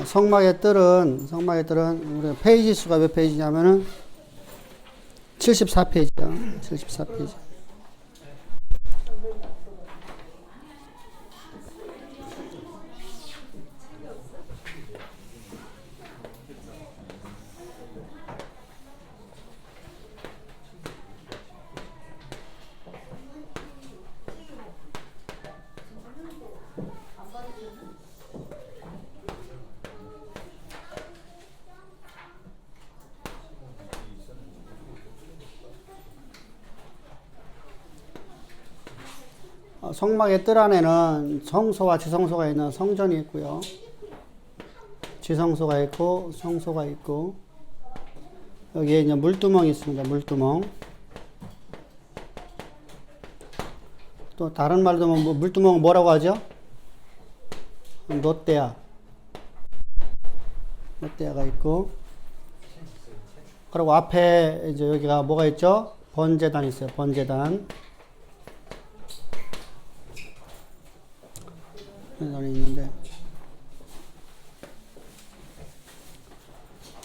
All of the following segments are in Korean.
성막의 뜰은 우리 페이지 수가 몇 페이지냐면은 74페이지야. 74페이지. 성막의 뜰 안에는 성소와 지성소가 있는 성전이 있고요. 지성소가 있고 성소가 있고 여기에 이제 물두멍이 있습니다. 물두멍. 또 다른 말로 뭐 물두멍은 뭐라고 하죠? 놋대야. 놋대야가 있고 그리고 앞에 이제 여기가 뭐가 있죠? 번제단이 있어요. 번제단. 있는데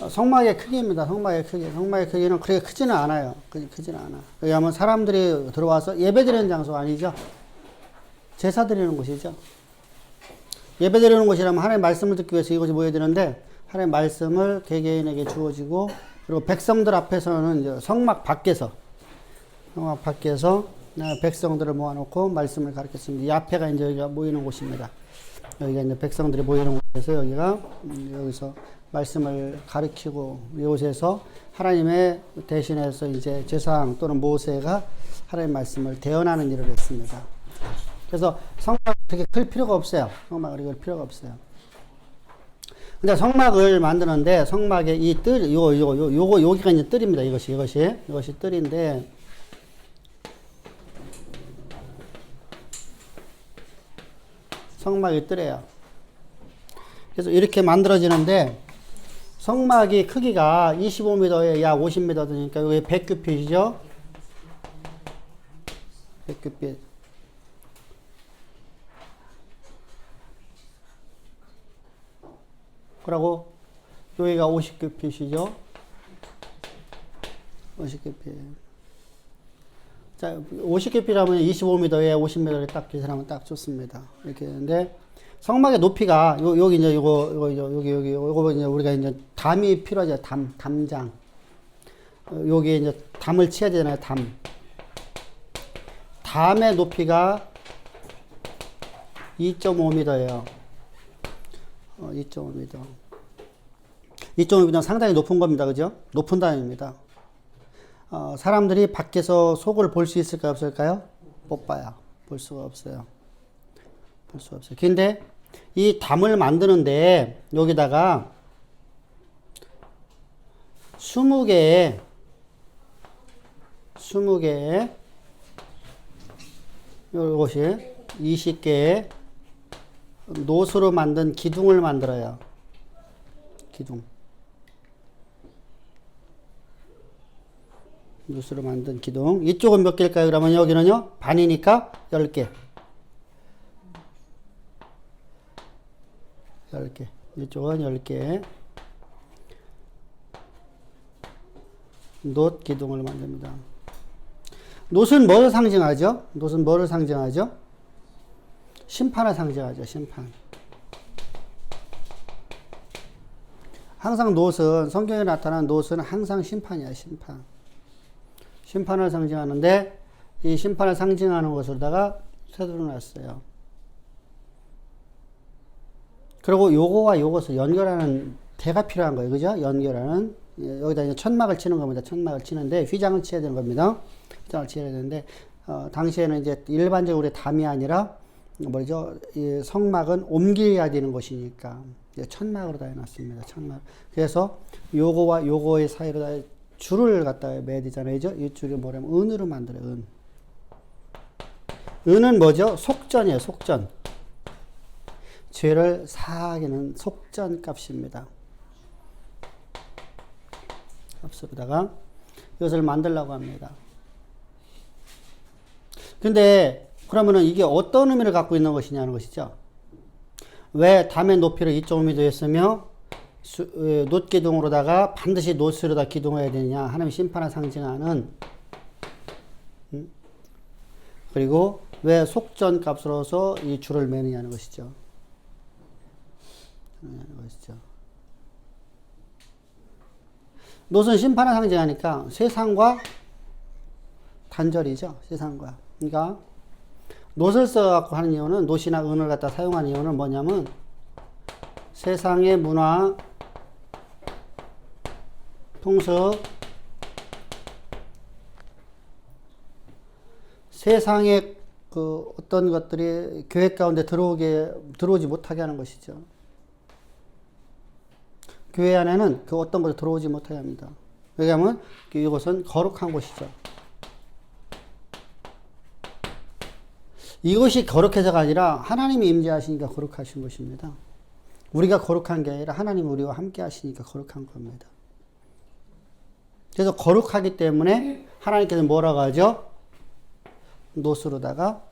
성막의 크기입니다. 성막의 크기는 그렇게 크지는 않아요. 크지는 않아. 왜냐하면 사람들이 들어와서 예배드리는 장소가 아니죠. 제사 드리는 곳이죠. 예배드리는 곳이라면 하나님의 말씀을 듣기 위해서 이곳에 모여드는데 하나님의 말씀을 개개인에게 주어지고 그리고 백성들 앞에서는 이제 성막 밖에서 백성들을 모아놓고 말씀을 가르쳤습니다. 이 앞에가 이제 여기가 모이는 곳입니다. 여기가 이제 백성들이 모이는 곳에서 여기서 말씀을 가르치고 이곳에서 하나님의 대신해서 이제 제사장 또는 모세가 하나님의 말씀을 대언하는 일을 했습니다. 그래서 성막을 그렇게 클 필요가 없어요. 성막을 이걸 필요가 없어요. 근데 성막을 만드는데 성막의 이 뜰, 여기가 이제 뜰입니다. 이것이 뜰인데 성막이 뜰이에요. 그래서 이렇게 만들어지는데 성막이 크기가 25m에 약 50m 되니까 여기 100규빗이죠. 100규빗. 그리고 여기가 50규빗이죠. 50규빗. 자, 50규빗이라면 25m에 50m를 딱 계산하면 딱 좋습니다. 이렇게 되는데 성막의 높이가 여기 이제 요거 이제 우리가 이제 담이 필요하죠. 담장. 여기 이제 담을 치야 되잖아요. 담의 높이가 2.5m예요. 2.5m. 2.5m는 상당히 높은 겁니다. 그죠? 높은 담입니다. 사람들이 밖에서 속을 볼 수 있을까요? 없을까요? 못 봐요. 볼 수가 없어요. 근데 이 담을 만드는데 여기다가 20개의 이것이 20개의 노수로 만든 기둥을 만들어요. 노수로 만든 기둥. 이쪽은 몇 개일까요? 그러면 여기는요? 반이니까 10개. 10개. 이쪽은 10개. 놋 기둥을 만듭니다. 놋은 뭐를 상징하죠? 심판을 상징하죠. 심판. 항상 놋은 성경에 나타난 놋은 항상 심판이야. 심판을 상징하는데 이 심판을 상징하는 것으로다가 세도를 놨어요. 그리고 요거와 요것을 연결하는 대가 필요한 거예요. 그죠? 연결하는. 여기다 이제 천막을 치는 겁니다. 천막을 치는데 휘장을 쳐야 되는 겁니다. 휘장을 쳐야 되는데 당시에는 이제 일반적으로 우리 담이 아니라 이 성막은 옮겨야 되는 것이니까 천막으로 다 해놨습니다. 천막. 그래서 요거와 요거의 사이로 다 줄을 갖다가 매야 되잖아요. 이 줄이 뭐냐면 은으로 만들어요. 은은 뭐죠? 속전이에요. 속전. 죄를 사하기는 속전 값입니다. 값으로다가 이것을 만들려고 합니다. 근데 그러면은 이게 어떤 의미를 갖고 있는 것이냐는 것이죠. 왜 담의 높이를 2.5m 했으며 놋 기둥으로다가 반드시 놋으로다 기둥해야 되느냐. 하나님의 심판을 상징하는. 그리고 왜 속전 값으로서 이 줄을 매느냐는 것이죠. 놋은 심판을 상징하니까 세상과 단절이죠. 세상과. 그러니까 놋을 써갖고 하는 이유는, 놋이나 은을 갖다 사용하는 이유는 뭐냐면 세상의 문화, 풍습, 세상의 그 어떤 것들이 교회 가운데 들어오지 못하게 하는 것이죠. 교회 안에는 그 어떤 것이 들어오지 못하게 합니다. 왜냐하면 이곳은 거룩한 곳이죠. 이것이 거룩해서가 아니라 하나님이 임재하시니까 거룩하신 것입니다. 우리가 거룩한 게 아니라 하나님이 우리와 함께 하시니까 거룩한 겁니다. 그래서 거룩하기 때문에 하나님께서 뭐라고 하죠? 놋으로다가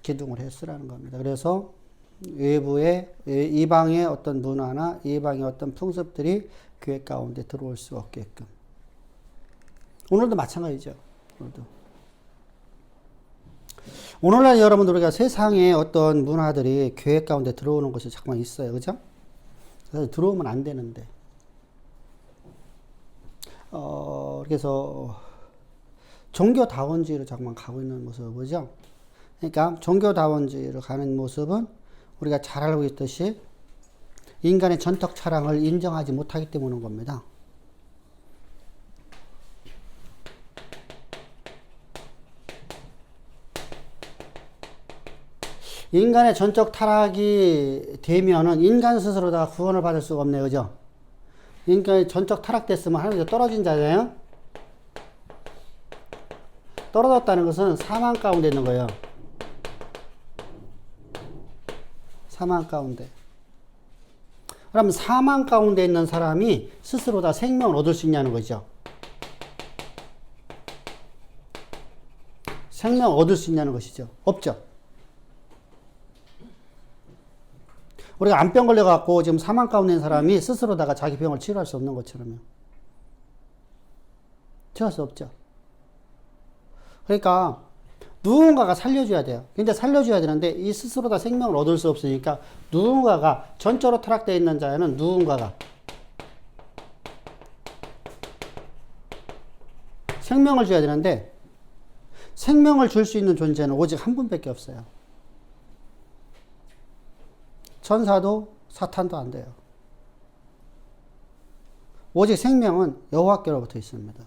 기둥을 했으라는 겁니다. 그래서 외부의 이방의 어떤 문화나 이방의 어떤 풍습들이 교회 가운데 들어올 수 없게끔. 오늘도 마찬가지죠. 오늘날 여러분들 우리가 세상의 어떤 문화들이 교회 가운데 들어오는 것이 잠깐 있어요. 그죠? 그래서 들어오면 안 되는데. 그래서 종교다원주의로 잠깐 가고 있는 모습을 보죠. 그러니까 종교다원주의로 가는 모습은 우리가 잘 알고 있듯이 인간의 전적 차량을 인정하지 못하기 때문인 겁니다. 인간의 전적 타락이 되면은 인간 스스로 다 구원을 받을 수가 없네요. 그죠? 인간이 전적 타락됐으면 하나님께 떨어진 자잖아요? 떨어졌다는 것은 사망 가운데 있는 거예요. 사망 가운데. 그럼 사망 가운데 있는 사람이 스스로 다 생명을 얻을 수 있냐는 거죠. 생명을 얻을 수 있냐는 것이죠. 없죠. 우리가 암병 걸려갖고 지금 사망 가운데 있는 사람이 스스로다가 자기 병을 치료할 수 없는 것처럼요. 치료할 수 없죠. 그러니까 누군가가 살려줘야 돼요. 근데 살려줘야 되는데 이 스스로 다 생명을 얻을 수 없으니까 누군가가, 전적으로 타락되어 있는 자에는 누군가가 생명을 줘야 되는데 생명을 줄 수 있는 존재는 오직 한 분밖에 없어요. 천사도 사탄도 안 돼요. 오직 생명은 여호와께로부터 있습니다.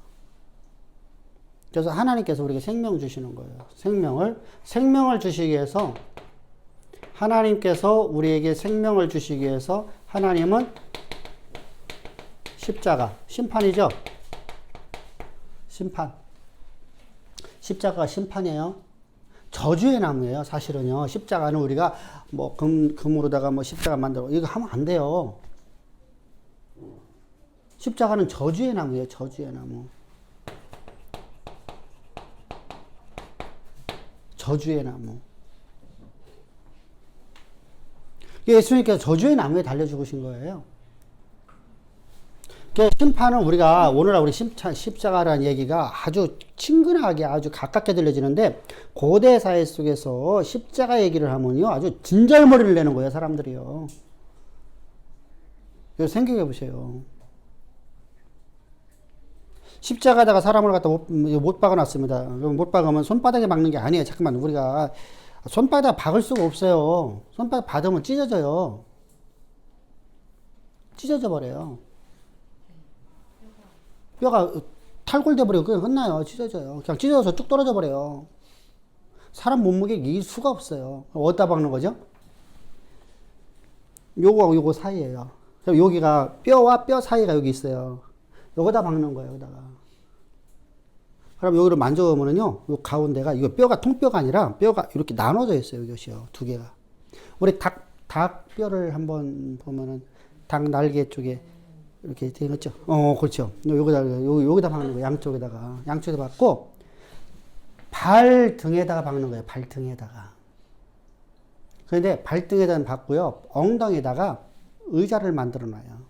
그래서 하나님께서 우리에게 생명 주시는 거예요. 생명을 주시기 위해서, 하나님께서 우리에게 생명을 주시기 위해서 하나님은 십자가, 심판이죠? 심판. 십자가가 심판이에요. 저주의 나무예요. 사실은요. 십자가는 우리가 뭐 금으로다가 뭐 십자가 만들고 이거 하면 안 돼요. 십자가는 저주의 나무예요. 저주의 나무. 저주의 나무. 예수님께서 저주의 나무에 달려 죽으신 거예요. 심판은 우리가 오늘날 우리 십자가라는 얘기가 아주 친근하게 아주 가깝게 들려지는데 고대 사회 속에서 십자가 얘기를 하면요 아주 진절머리를 내는 거예요 사람들이요. 생각해 보세요. 십자가에다가 사람을 갖다 못 박아놨습니다. 그럼 못 박으면 손바닥에 박는 게 아니에요. 잠깐만, 우리가 손바닥에 박을 수가 없어요. 손바닥 박으면 찢어져요. 찢어져 버려요. 뼈가 탈골돼 버리고 그냥 끝나요. 찢어져요. 그냥 찢어져서 쭉 떨어져 버려요. 사람 몸무게 이길 수가 없어요. 어디다 박는 거죠? 요거하고 요거 사이에요. 여기가 뼈와 뼈 사이가 여기 있어요. 여기다 박는 거예요. 여기다가. 그럼 여기를 만져보면요, 요 가운데가 이거 뼈가 통뼈가 아니라 뼈가 이렇게 나눠져 있어요. 이것이요, 두 개가. 우리 닭 뼈를 한번 보면은 닭 날개 쪽에 이렇게 되어 있죠. 그렇죠. 여기다 박는 거예요. 양쪽에다 박고 발 등에다가 박는 거예요. 발 등에다가. 그런데 발등에다는 받고요. 엉덩이에다가 의자를 만들어 놔요.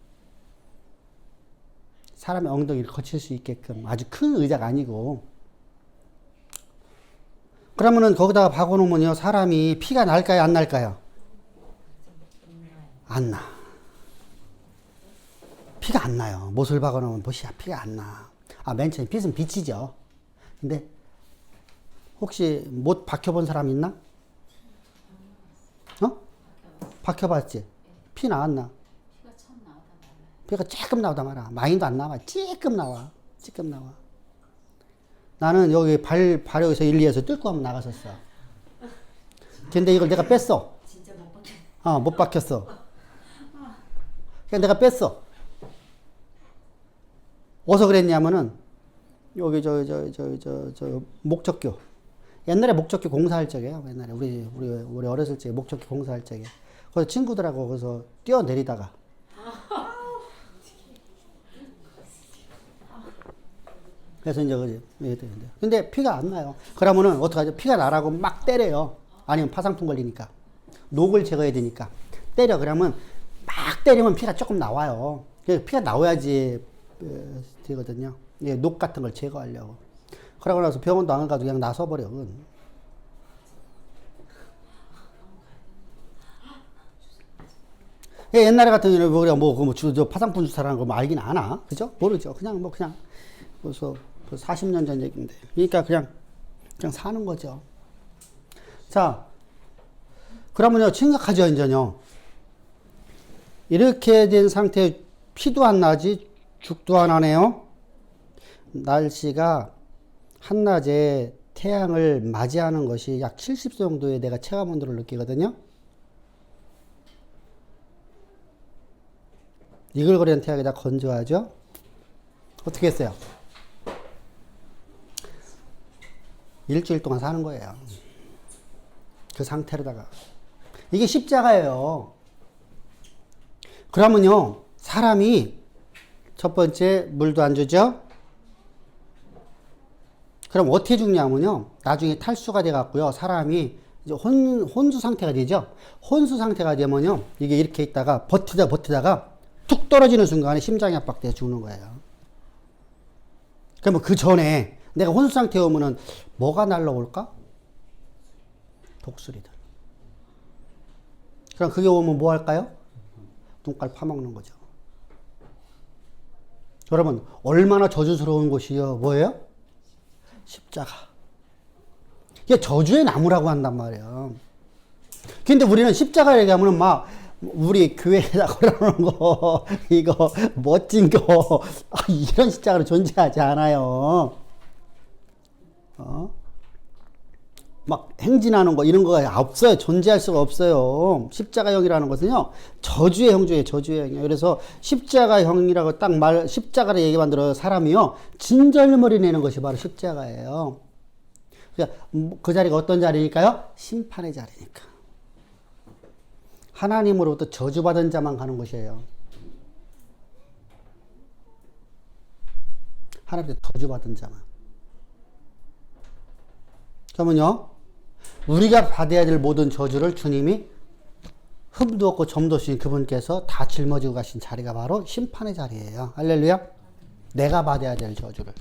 사람의 엉덩이를 거칠 수 있게끔. 아주 큰 의자가 아니고. 그러면은 거기다가 박아놓으면요. 사람이 피가 날까요? 안 날까요? 안 나. 피가 안 나요. 못을 박아놓으면 피가 안 나. 맨 처음에 빛은 빛이죠. 근데 혹시 못 박혀본 사람 있나? 박혀봤지? 피 나왔나? 피가 조금 나오다 말아. 많이도 안 나와. 조금 나와. 나는 여기 발 여기서 1, 2에서 뚫고 한번 나갔었어. 근데 이걸 내가 뺐어. 진짜 못 박혔어. 못 박혔어. 그냥 내가 뺐어. 어디서 그랬냐면은, 여기 목적교. 옛날에 목적교 공사할 적이에요. 옛날에 우리 어렸을 적에 목적교 공사할 적에. 거기서 친구들하고 거기서 뛰어내리다가. 그래서 이제 근데 피가 안 나요. 그러면은 어떡하죠? 피가 나라고 막 때려요. 아니면 파상풍 걸리니까. 녹을 제거해야 되니까. 때려. 그러면 막 때리면 피가 조금 나와요. 피가 나와야지 되거든요. 녹 같은 걸 제거하려고. 그러고 나서 병원도 안 가도 그냥 나서버려. 옛날에 같은 경우는 우리가 파상풍 주사라는 거 알긴 아나? 그죠? 모르죠. 그냥 벌써 40년 전 얘기인데. 그러니까 그냥 사는 거죠. 자, 그러면요, 심각하죠, 이제요. 이렇게 된 상태에 피도 안 나지, 죽도 안 하네요. 날씨가 한낮에 태양을 맞이하는 것이 약 70도 정도의 내가 체감 온도를 느끼거든요. 이글거리는 태양에다 건조하죠. 어떻게 했어요? 일주일 동안 사는 거예요. 그 상태로다가. 이게 십자가예요. 그러면요, 사람이 첫 번째 물도 안 주죠? 그럼 어떻게 죽냐면요, 나중에 탈수가 돼 갖고요, 사람이 이제 혼수 상태가 되죠? 혼수 상태가 되면요, 이게 이렇게 있다가 버티다가 툭 떨어지는 순간에 심장이 압박돼 죽는 거예요. 그러면 그 전에 내가 혼수 상태에 오면은 뭐가 날라올까? 독수리들. 그럼 그게 오면 뭐 할까요? 눈깔 파먹는 거죠. 여러분, 얼마나 저주스러운 곳이요? 뭐예요? 십자가. 이게 저주의 나무라고 한단 말이에요. 근데 우리는 십자가 얘기하면 우리 교회에다 걸어놓은 거, 이거, 멋진 거, 이런 십자가는 존재하지 않아요. 행진하는 거, 이런 거가 없어요. 존재할 수가 없어요. 십자가형이라는 것은요, 저주의 형주예요. 저주의 형이에요. 그래서 십자가형이라고 십자가를 얘기 만들어 사람이요, 진절머리 내는 것이 바로 십자가예요. 그 자리가 어떤 자리일까요? 심판의 자리니까. 하나님으로부터 저주받은 자만 가는 곳이에요. 하나님으로부터 저주받은 자만. 그러면요, 우리가 받아야 될 모든 저주를 주님이 흠도 없고 점도 없으신 그분께서 다 짊어지고 가신 자리가 바로 심판의 자리예요. 할렐루야. 내가 받아야 될 저주를.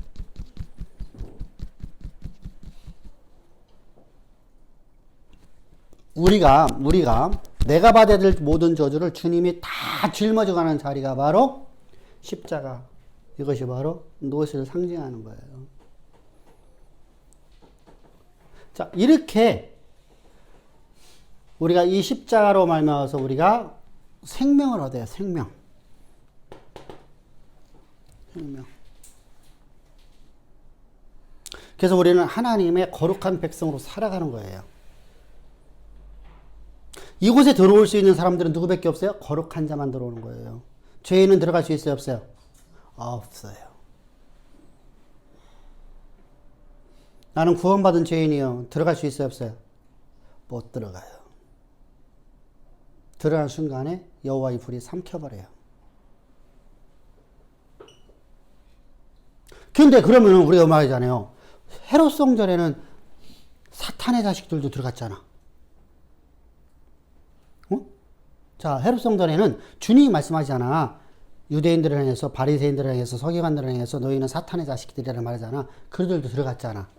우리가 내가 받아야 될 모든 저주를 주님이 다 짊어지고 가는 자리가 바로 십자가. 이것이 바로 노릇을 상징하는 거예요. 자, 이렇게 우리가 이 십자가로 말미암아서 우리가 생명을 얻어요. 생명. 그래서 우리는 하나님의 거룩한 백성으로 살아가는 거예요. 이곳에 들어올 수 있는 사람들은 누구밖에 없어요? 거룩한 자만 들어오는 거예요. 죄인은 들어갈 수 있어요? 없어요? 없어요. 나는 구원받은 죄인이요. 들어갈 수 있어요? 없어요? 못 들어가요. 들어가는 순간에 여호와의 불이 삼켜버려요. 근데 그러면 우리가 말하잖아요. 헤롯 성전에는 사탄의 자식들도 들어갔잖아. 자, 헤롯성전에는 주님이 말씀하시잖아. 유대인들을 향해서, 바리새인들을 향해서, 서기관들을 향해서 너희는 사탄의 자식들이라는 말이잖아. 그들도 들어갔잖아.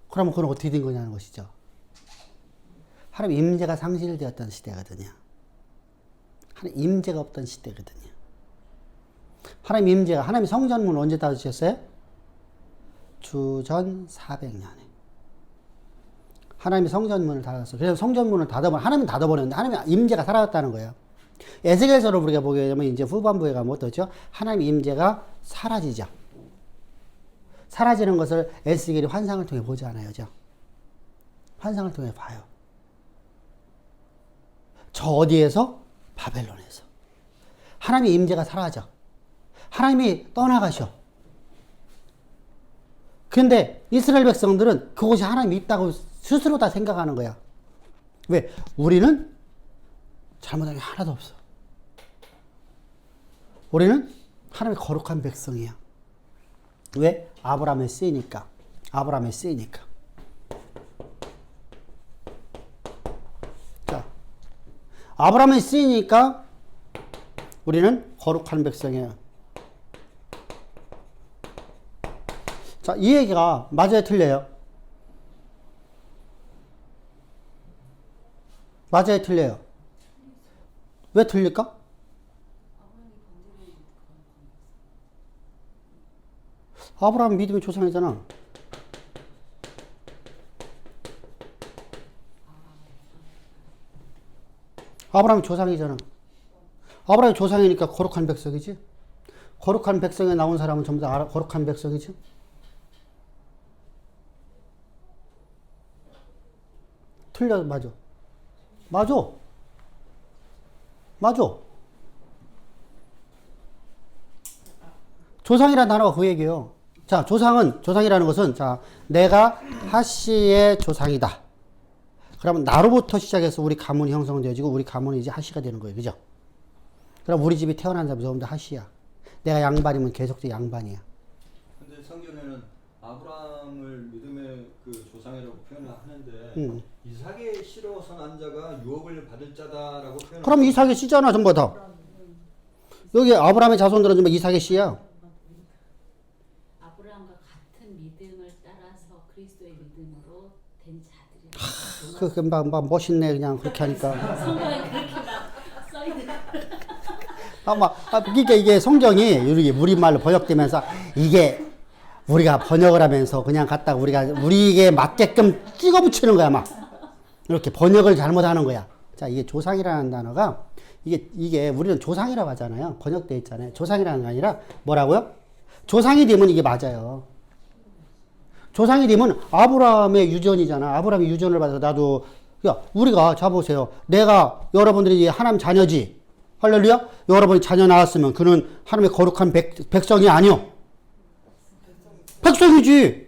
그러면 그건 어떻게 된 거냐는 것이죠. 하나님 임재가 상실되었던 시대거든요. 하나님 임재가 없던 시대거든요. 하나님 임재가, 하나님 성전문 언제 닫으셨어요? 주전 400년에. 하나님이 성전문을 닫았어. 그래서 성전문을 닫아버려. 하나님은 닫아버렸는데 하나님의 임재가 사라졌다는 거예요. 에스겔서를 우리가 보게 되면 이제 후반부에 가면 어떠죠? 하나님의 임재가 사라지죠. 사라지는 것을 에스겔이 환상을 통해 보지 않아요. 그죠? 환상을 통해 봐요. 저 어디에서? 바벨론에서. 하나님의 임재가 사라져. 하나님이 떠나가셔. 근데 이스라엘 백성들은 그곳이 하나님이 있다고 스스로 다 생각하는 거야. 왜? 우리는 잘못한 게 하나도 없어. 우리는 하나님의 거룩한 백성이야. 왜? 아브라함에 쓰이니까. 아브라함에 쓰이니까. 자, 아브라함에 쓰이니까 우리는 거룩한 백성이에요. 자, 이 얘기가 맞아요, 틀려요? 맞아요, 틀려요? 왜 틀릴까? 아브라함 믿음의 조상이잖아. 아브라함이 조상이잖아. 아브라함이 조상이니까 거룩한 백성이지. 거룩한 백성에 나온 사람은 전부 다 거룩한 백성이지. 틀려, 맞아. 맞아. 맞아. 조상이라는 단어가 그 얘기예요. 자, 조상이라는 것은, 자, 내가 하씨의 조상이다. 그러면 나로부터 시작해서 우리 가문이 형성되어지고 우리 가문이 이제 하씨가 되는 거예요. 그죠? 그럼 우리 집이 태어난 사람 전부 다 하씨야. 내가 양반이면 계속적으로 양반이야. 근데 성경에는 아브라함을 믿음의 그 조상이라고 표현을 하는데 이삭의 씨로서 난 자가 유업을 받을 자다라고 표현. 그럼 이삭의 씨잖아, 전부 다. 여기 아브라함의 자손들은 전부 이삭의 씨야. 아브라함과 같은 믿음을 따라서 그리스도의 믿음으로 된 자들이. 그 막 멋있네, 그냥 그렇게 하니까. 성경에 그렇게 막 써있는. 그러니까 이게 성경이 이렇게 우리말로 번역되면서 이게 우리가 번역을 하면서 그냥 갖다가 우리에게 맞게끔 찍어 붙이는 거야, 막. 이렇게 번역을 잘못하는 거야. 자, 이게 조상이라는 단어가 이게 우리는 조상이라고 하잖아요. 번역되어 있잖아요. 조상이라는 게 아니라 뭐라고요? 조상이 되면 이게 맞아요. 조상이 되면 아브라함의 유전이잖아. 아브라함의 유전을 받아서 나도, 야, 우리가, 자, 보세요. 내가 여러분들이 하나님 자녀지. 할렐루야? 여러분이 자녀 낳았으면 그는 하나님의 거룩한 백성이 아니요. 백성이지.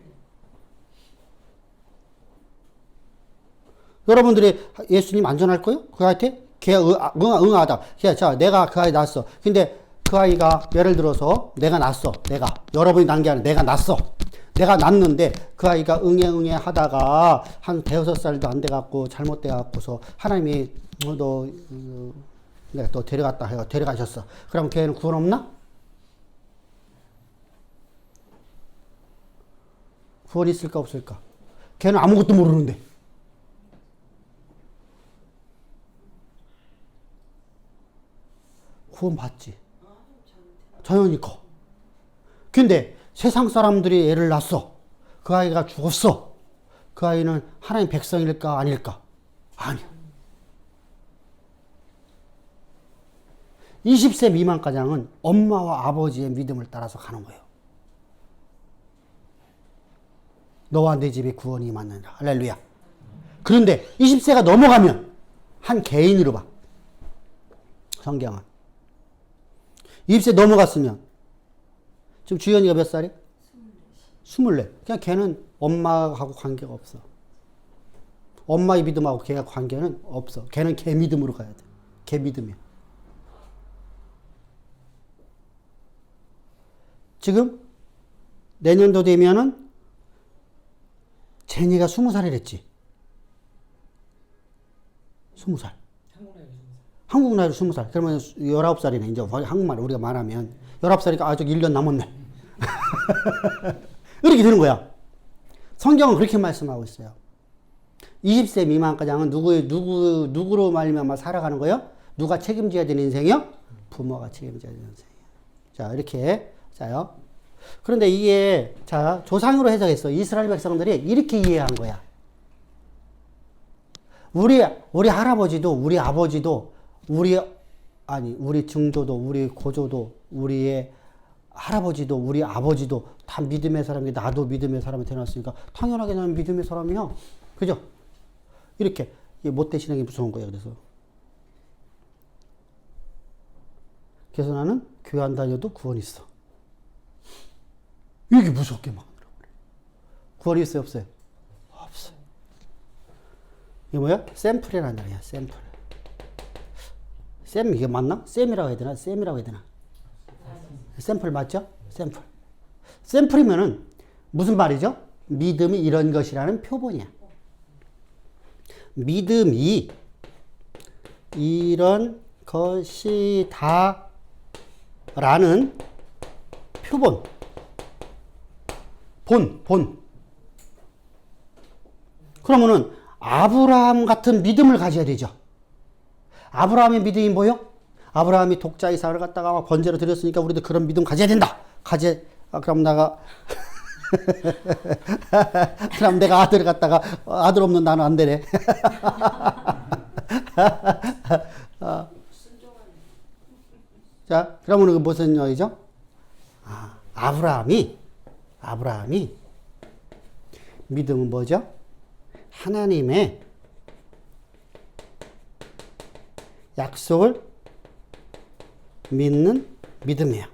여러분들이 예수님 안전할 거요? 그한테? 걔가 응하다. 자, 내가 그 아이 낳았어. 근데 그 아이가 예를 들어서 내가 낳았어. 여러분이 낳은 게 아니라 내가 낳았어. 내가 낳았는데 그 아이가 응애 하다가 한 대여섯 살도 안 돼갖고 잘못돼갖고서 하나님이 내가 또 데려갔다 해요. 데려가셨어. 그럼 걔는 구원 없나? 구원 있을까 없을까? 걔는 아무것도 모르는데. 구원 받지. 자연이니까. 근데 세상 사람들이 애를 낳았어. 그 아이가 죽었어. 그 아이는 하나님 백성일까 아닐까? 아니야. 20세 미만 가장은 엄마와 아버지의 믿음을 따라서 가는 거예요. 너와 내 집에 구원이 임하느니라. 할렐루야. 그런데 20세가 넘어가면 한 개인으로 봐. 성경은. 20세 넘어갔으면 지금 주연이가 몇 살이야? 24. 그냥 걔는 엄마하고 관계가 없어. 엄마의 믿음하고 걔가 관계는 없어. 걔는 걔 믿음으로 가야 돼. 걔 믿음이야. 지금 내년도 되면은 제니가 20살이랬지. 20살. 한국 나이로 20살. 그러면 19살이네. 이제 한국말 우리가 말하면 19살이니까 아직 1년 남았네. 이렇게 되는 거야. 성경은 그렇게 말씀하고 있어요. 20세 미만까지 하면 누구로 말미암아 살아가는 거예요? 누가 책임져야 되는 인생이요? 부모가 책임져야 되는 인생이에요. 자, 이렇게. 자요. 그런데 이게, 자, 조상으로 해석했어. 이스라엘 백성들이 이렇게 이해한 거야. 우리 할아버지도, 우리 아버지도, 우리 증조도, 우리 고조도, 우리의 할아버지도, 우리 아버지도 다 믿음의 사람이, 나도 믿음의 사람이 태어났으니까 당연하게 나는 믿음의 사람이야. 그죠? 이렇게. 못 대신하기 무서운 거예요. 그래서 나는 교회 안 다녀도 구원 있어. 이게 무섭게 막 그래. 구원이 있어요, 없어요? 없어요. 이게 뭐야? 샘플이라는 말이야, 샘플. 샘, 이게 맞나? 샘이라고 해야 되나? 샘이라고 해야 되나? 샘플 맞죠? 샘플. 샘플이면은 무슨 말이죠? 믿음이 이런 것이라는 표본이야. 믿음이 이런 것이다 라는 표본. 본. 그러면은 아브라함 같은 믿음을 가져야 되죠. 아브라함의 믿음이 뭐요? 아브라함이 독자 이삭을 갖다가 번제로 드렸으니까 우리도 그런 믿음 가져야 된다. 그럼 내가 아들을 갖다가 아들 없는 나는 안 되네. 자, 그러면 그 무슨 얘기죠? 아브라함이 믿음은 뭐죠? 하나님의 약속을 믿는 믿음이에요.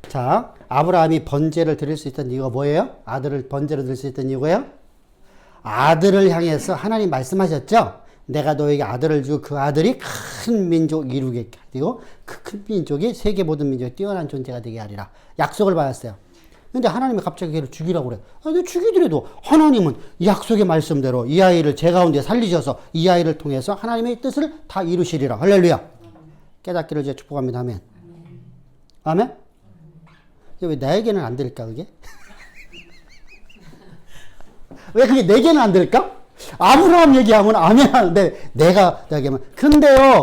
자, 아브라함이 번제를 드릴 수 있던 이유가 뭐예요? 아들을 번제로 드릴 수 있던 이유가요? 아들을 향해서 하나님 말씀하셨죠? 내가 너에게 아들을 주고 그 아들이 큰 민족 이루게 하고 그 큰 민족이 세계 모든 민족에 뛰어난 존재가 되게 하리라. 약속을 받았어요. 근데 하나님이 갑자기 걔를 죽이라고 그래. 근데 죽이더라도 하나님은 약속의 말씀대로 이 아이를 제 가운데 살리셔서 이 아이를 통해서 하나님의 뜻을 다 이루시리라. 할렐루야. 깨닫기를 이제 축복합니다. 아멘. 아멘? 왜 나에게는 안 될까, 그게? 왜 그게 내게는 안 될까? 아브라함 얘기하면 아멘 하는데, 내가 얘기하면, 근데요는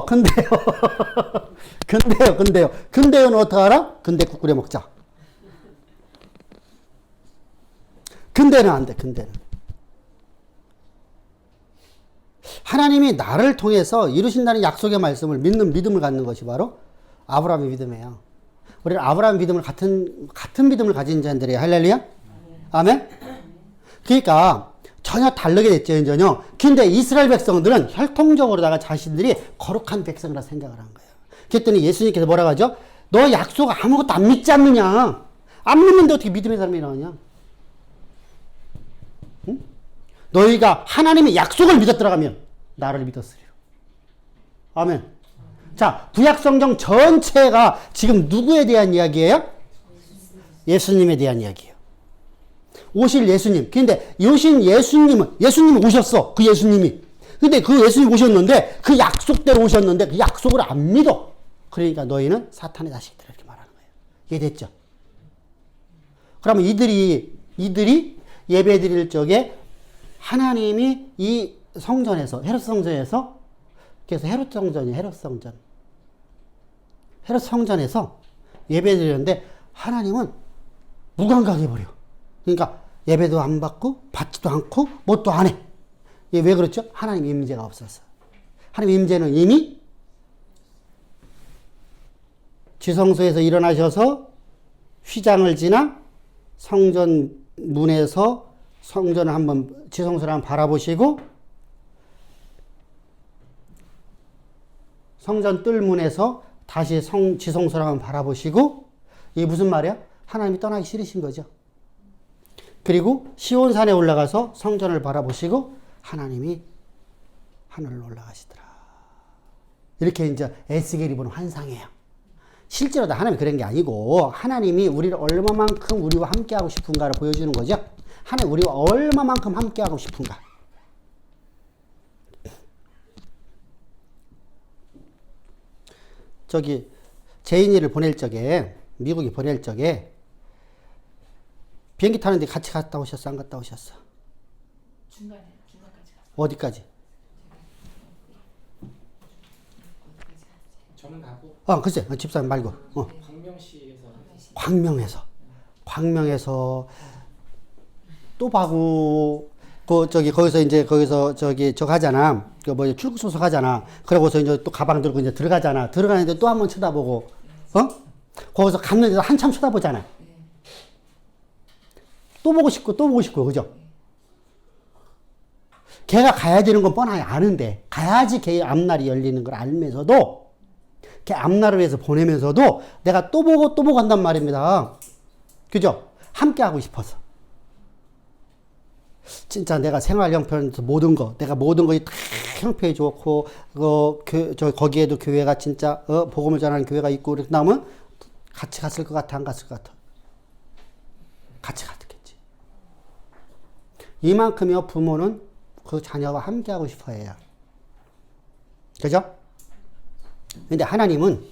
어떡하라? 근데 국 끓여 먹자. 근데는 안 돼, 근데는. 하나님이 나를 통해서 이루신다는 약속의 말씀을 믿는 믿음을 갖는 것이 바로 아브라함의 믿음이에요. 우리는 아브라함 믿음을 같은 믿음을 가진 자들이에요. 할렐루야? 아멘? 그러니까 전혀 다르게 됐죠, 전혀. 근데 이스라엘 백성들은 혈통적으로다가 자신들이 거룩한 백성이라 생각을 한 거예요. 그랬더니 예수님께서 뭐라고 하죠? 너 약속 아무것도 안 믿지 않느냐? 안 믿는데 어떻게 믿음의 사람이 나오냐? 응? 너희가 하나님의 약속을 믿었더라면 나를 믿었으리라. 아멘. 자, 구약성경 전체가 지금 누구에 대한 이야기예요? 예수님에 대한 이야기예요. 오실 예수님. 근데 오신 예수님이 오셨어. 그 예수님이. 근데 그 예수님이 오셨는데 그 약속대로 오셨는데 그 약속을 안 믿어. 그러니까 너희는 사탄의 자식들 이렇게 말하는 거예요. 이해됐죠? 그러면 이들이 예배 드릴 적에 하나님이 이 성전에서 헤롯 성전에서 그래서 헤롯 성전에서 예배 드리는데 하나님은 무감각해버려. 그러니까 예배도 안 받고 받지도 않고 뭣도 안 해. 이게 왜 그렇죠? 하나님 임재가 없었어. 하나님 임재는 이미 지성소에서 일어나셔서 휘장을 지나 성전 문에서 성전을 한번 지성소를 한번 바라보시고 성전 뜰문에서 다시 지성소를 한번 바라보시고 이게 무슨 말이야? 하나님이 떠나기 싫으신 거죠. 그리고 시온산에 올라가서 성전을 바라보시고 하나님이 하늘로 올라가시더라. 이렇게 이제 에스겔이 보는 환상이에요. 실제로 다 하나님이 그런 게 아니고 하나님이 우리를 얼마만큼 우리와 함께하고 싶은가를 보여주는 거죠. 하나님 우리와 얼마만큼 함께하고 싶은가. 저기 제인이를 보낼 적에 미국에 보낼 적에 비행기 타는데 같이 갔다 오셨어? 안 갔다 오셨어? 중간까지 갔어요. 어디까지? 어디까지 갔어요? 저는 가고 글쎄. 집사람 말고. 광명시에서 광명에서 또 봐고 거기서 이제 저거 하잖아. 그 뭐 출국소속 하잖아. 그러고서 이제 또 가방 들고 이제 들어가잖아. 들어가는데 또 한 번 쳐다보고, 거기서 갔는데 한참 쳐다보잖아. 또 보고 싶고, 그죠? 걔가 가야 되는 건 뻔하게 아는데, 가야지 걔의 앞날이 열리는 걸 알면서도, 걔 앞날을 위해서 보내면서도 내가 또 보고 한단 말입니다. 그죠? 함께 하고 싶어서. 진짜 내가 생활 형편에서 내가 모든 것이 다 형편이 좋고, 거기에도 교회가 진짜, 복음을 전하는 교회가 있고, 그렇게 나오면 같이 갔을 것 같아, 안 갔을 것 같아? 같이 갔겠지. 이만큼이요, 부모는 그 자녀와 함께 하고 싶어 해요. 그죠? 근데 하나님은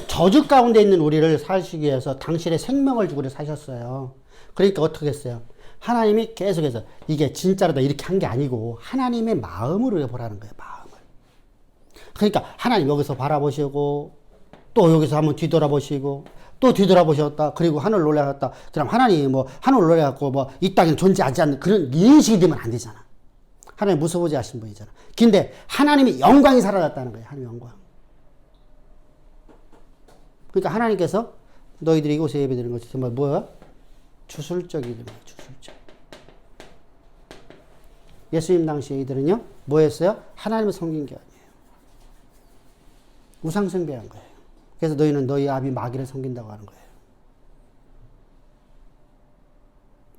저주 가운데 있는 우리를 사시기 위해서 당신의 생명을 주고 사셨어요. 그러니까 어떻게 했어요? 하나님이 계속해서 이게 진짜로다 이렇게 한 게 아니고 하나님의 마음으로 보라는 거예요. 마음을. 그러니까 하나님 여기서 바라보시고 또 여기서 한번 뒤돌아보시고 또 뒤돌아보셨다. 그리고 하늘을 올라갔다. 그럼 하나님이 하늘을 올라갔고 이 땅에는 존재하지 않는 그런 인식이 되면 안 되잖아. 하나님 무서워지 하신 분이잖아. 근데 하나님이 영광이 사라졌다는 거예요. 하나님 영광. 그러니까 하나님께서 너희들이 이곳에 예배드리는 것이 정말 뭐야? 주술적이든 주술적. 예수님 당시에 이들은요, 뭐 했어요? 하나님을 섬긴 게 아니에요. 우상숭배한 거예요. 그래서 너희는 너희 아비 마귀를 섬긴다고 하는 거예요.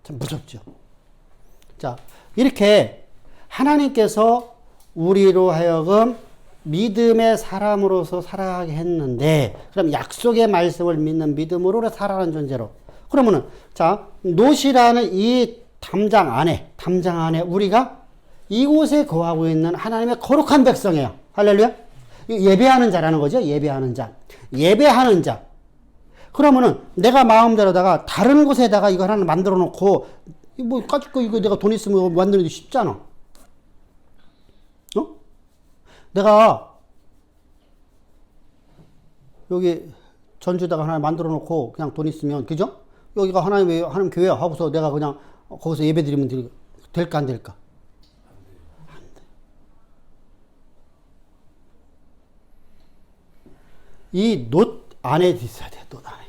참 무섭죠? 자, 이렇게 하나님께서 우리로 하여금 믿음의 사람으로서 살아가게 했는데, 그럼 약속의 말씀을 믿는 믿음으로 살아가는 존재로. 그러면은, 자, 놋이라는 이 담장 안에 우리가 이곳에 거하고 있는 하나님의 거룩한 백성이에요. 할렐루야? 예배하는 자라는 거죠. 예배하는 자. 예배하는 자. 그러면은 내가 마음대로다가 다른 곳에다가 이거 하나 만들어 놓고, 까짓거 이거 내가 돈 있으면 만들기 쉽잖아. 내가 여기 전주다가 하나 만들어 놓고 그냥 돈 있으면, 그죠? 여기가 하나님 교회야 하고서 내가 그냥 거기서 예배 드리면 될까 안 될까? 안 돼. 이 놋 안에 있어야 돼. 놋 안에.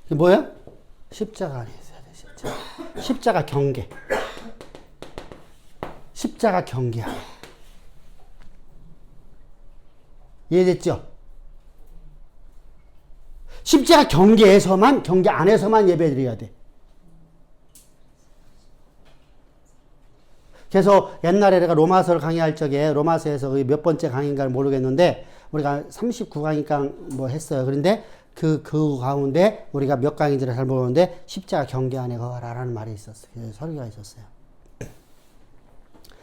이게 뭐야? 십자가 안에 있어야 돼. 십자가 경계. 십자가 경계 안에. 이해됐죠? 십자가 경계 안에서만 예배 드려야 돼. 그래서 옛날에 내가 로마서를 강의할 적에 로마서에서 몇 번째 강의인가를 모르겠는데 우리가 39강인가 했어요. 그런데 그 가운데 우리가 몇 강인지를 잘 모르는데 십자가 경계 안에 거하라라는 말이 있었어요. 설교가 있었어요.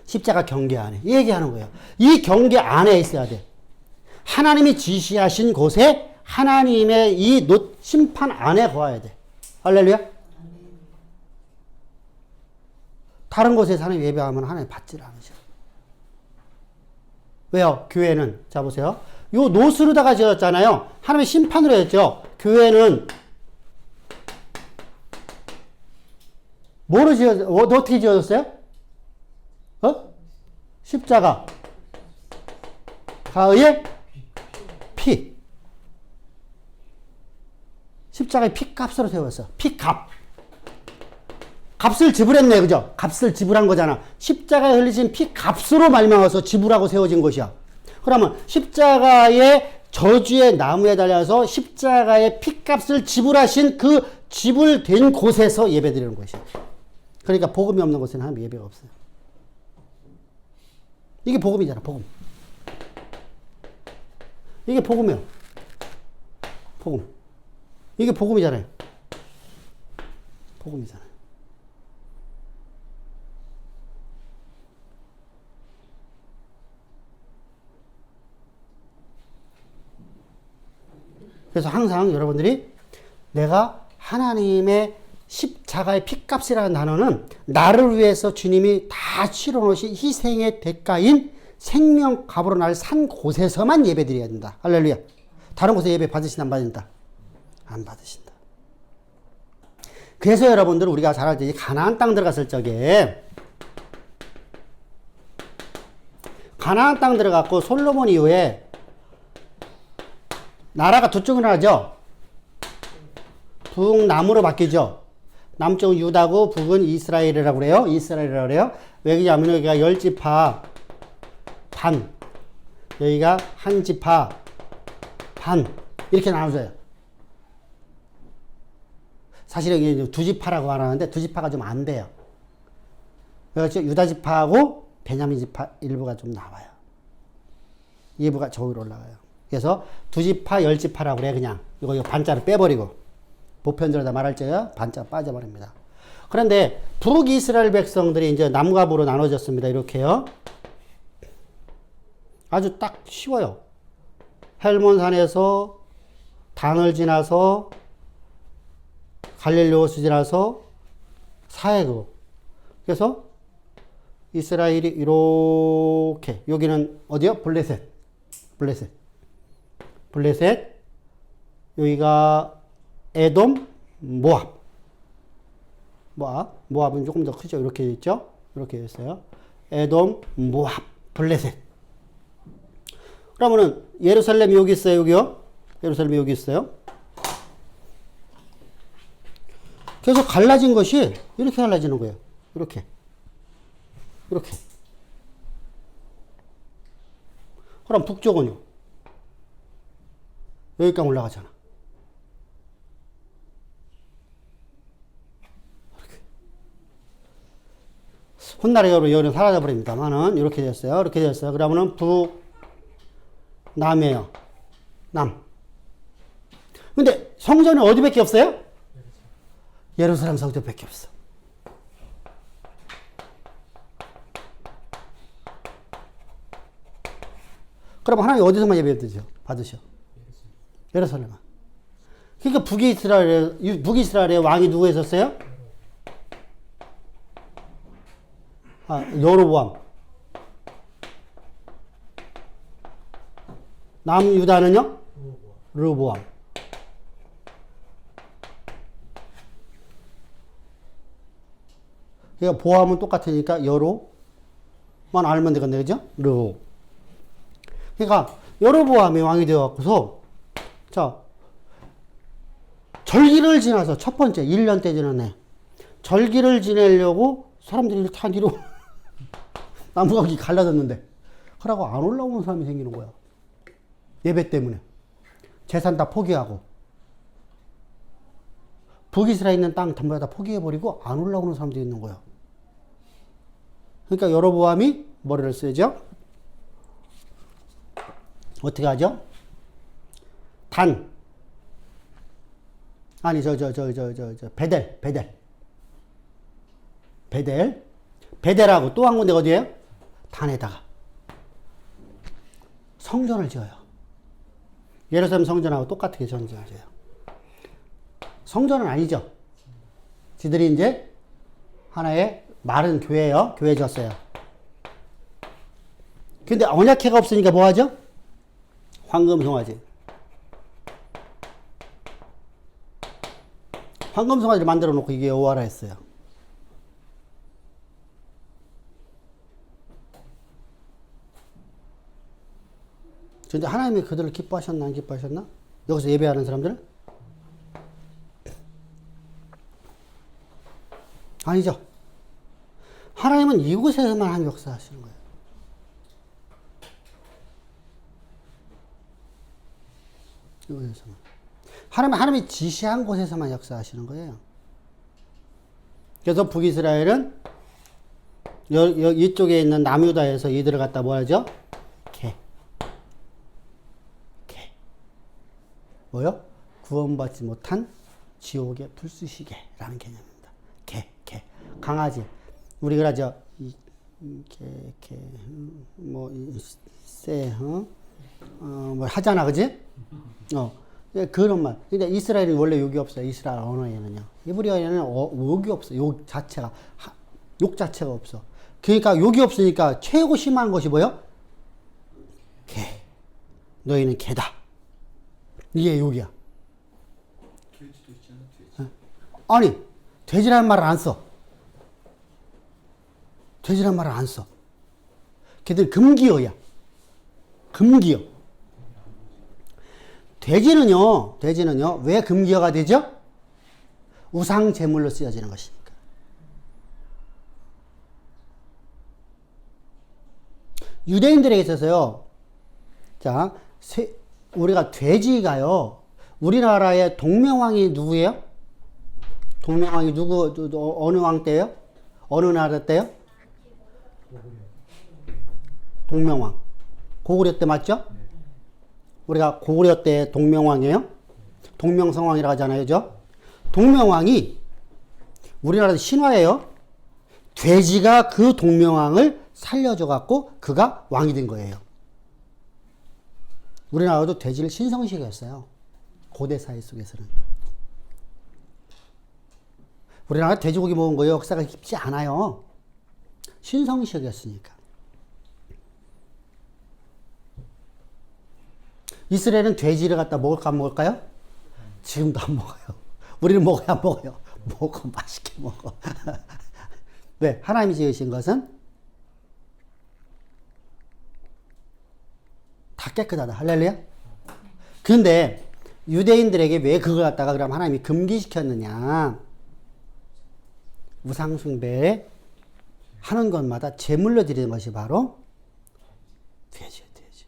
십자가 경계 안에. 이 얘기하는 거예요. 이 경계 안에 있어야 돼. 하나님이 지시하신 곳에 하나님의 이 심판 안에 거해야 돼. 할렐루야? 다른 곳에서 하나님 예배하면 하나님 받지를 않으셔. 왜요? 교회는, 자 보세요. 요 놋으로다가 지었잖아요. 하나님의 심판으로 했죠. 교회는 뭐로 어떻게 지어졌어요? 십자가. 가의 피. 십자가의 피값으로 세웠어. 피값. 값을 지불했네, 그죠? 값을 지불한 거잖아. 십자가에 흘리신 피값으로 말미암아서 지불하고 세워진 것이야. 그러면 십자가의 저주의 나무에 달려서 십자가의 피값을 지불하신 그 지불된 곳에서 예배드리는 것이야. 그러니까 복음이 없는 곳에는 하나님 예배가 없어요. 이게 복음이잖아, 복음. 이게 복음이에요. 복음. 이게 복음이잖아요. 복음이잖아요. 그래서 항상 여러분들이 내가 하나님의 십자가의 피값이라는 단어는 나를 위해서 주님이 다 치러놓으신 희생의 대가인 생명값으로 날 산 곳에서만 예배 드려야 된다. 할렐루야. 다른 곳에 예배 받으시나 안 받는다? 안 받으신다. 그래서 여러분들 우리가 잘 알지 가나안 땅 들어갔을 적에 가나안 땅 들어갔고 솔로몬 이후에 나라가 두 쪽으로 나죠. 북남으로 바뀌죠. 남쪽은 유다고 북은 이스라엘이라고 그래요. 이스라엘이라고 그래요. 왜 그러냐면 여기가 10지파 반, 여기가 한 지파 반 이렇게 나눠져요. 사실은 이게 두 지파라고 말하는데 두 지파가 좀 안 돼요. 그래서 유다 지파하고 베냐민 지파 일부가 좀 나와요. 일부가 저기로 올라가요. 그래서 두 지파, 10지파라고 그래 그냥. 이거 반자를 빼버리고 보편적으로 다 말할 적에 반자 빠져버립니다. 그런데 북이스라엘 백성들이 이제 남과 북으로 나눠졌습니다. 이렇게요. 아주 딱 쉬워요. 헬몬산에서 단을 지나서 갈릴리오스 지나서 사해그. 그래서 이스라엘이 이렇게 여기는 어디요? 블레셋. 여기가 에돔, 모압은 조금 더 크죠. 이렇게 있죠. 이렇게 있어요. 에돔, 모압, 블레셋. 그러면은 예루살렘이 여기 있어요. 여기요. 예루살렘이 여기 있어요. 그래서 갈라진 것이 이렇게 갈라지는 거예요. 이렇게. 그럼 북쪽은요. 여기까지 올라가잖아. 이렇게. 훗날에 여기는 사라져버립니다만은 이렇게 됐어요. 그러면은 남이에요. 남. 근데 성전은 어디밖에 없어요? 예루살렘 성전밖에 없어. 그럼 하나님 어디서만 예배 받으셔? 예루살렘만. 그러니까 북이스라엘의 왕이 누구 있었어요? 여로보암. 남유다는요? 르보암. 그러니까 보암은 똑같으니까 여로만 알면 되겠네, 그죠? 르보. 그러니까 여로보암이 왕이 되어갖고서 자 절기를 지나서 첫 번째 1년 때 지났네. 절기를 지내려고 사람들이 다 뒤로 나무가 갈라졌는데 그러고 안 올라오는 사람이 생기는 거야. 예배 때문에 재산 다 포기하고 북이스라엘 있는 땅 전부 다 포기해버리고 안 올라오는 사람들이 있는 거야. 그러니까 여로보암이 머리를 쓰죠. 어떻게 하죠? 베델하고 또 한 군데 어디에요? 단에다가 성전을 지어요. 예루살렘 성전하고 똑같게 성전을 지어요. 성전은 아니죠. 지들이 이제 하나의 마른 교회예요. 교회 졌어요. 근데 언약궤가 없으니까 뭐 하죠? 황금 송아지. 황금 송아지를 만들어 놓고 이게 여호와라 했어요. 근데 하나님이 그들을 기뻐하셨나 안 기뻐하셨나? 여기서 예배하는 사람들은? 아니죠. 하나님은 이곳에서만 한 역사하시는 거예요. 이곳에서만. 하나님이 지시한 곳에서만 역사하시는 거예요. 그래서 북이스라엘은 이쪽에 있는 남유다에서 이들을 갖다 뭐 하죠? 뭐요? 구원받지 못한 지옥의 불쑤시개라는 개념입니다. 강아지. 우리 그러죠. 뭐 하잖아, 그지? 예, 그런 말. 근데 이스라엘은 원래 욕이 없어요. 이스라엘 언어에는요. 이브리어에는 욕이 없어. 욕 자체가. 욕 자체가 없어. 그러니까 욕이 없으니까 최고 심한 것이 뭐요? 개. 너희는 개다. 이게 욕이야. 돼지도 있잖아, 돼지. 아니, 돼지라는 말을 안 써. 돼지라는 말을 안 써. 걔들 금기어야. 금기어. 돼지는요, 왜 금기어가 되죠? 우상 제물로 쓰여지는 것이니까. 유대인들에게 있어서요, 자, 우리가 돼지가요, 우리나라의 동명왕이 누구예요? 동명왕이 어느 왕 때예요? 어느 나라 때예요? 동명왕. 고구려 때 맞죠? 우리가 고구려 때 동명왕이에요. 동명성왕이라고 하잖아요. 그죠? 동명왕이 우리나라 신화예요. 돼지가 그 동명왕을 살려줘 갖고 그가 왕이 된 거예요. 우리나라도 돼지를 신성시켰어요. 고대 사회 속에서는. 우리나라 돼지고기 먹은 거예요. 역사가 깊지 않아요. 신성시켰으니까. 이스라엘은 돼지를 갖다 먹을까 안 먹을까요? 지금도 안 먹어요. 우리는 먹어야 안 먹어요. 먹어, 맛있게 먹어. 왜? 하나님이 지으신 것은 다 깨끗하다. 할렐루야? 근데 유대인들에게 왜 그걸 갖다가 그럼 하나님이 금기시켰느냐? 우상숭배 하는 것마다 제물로 드리는 것이 바로 돼지예요, 돼지.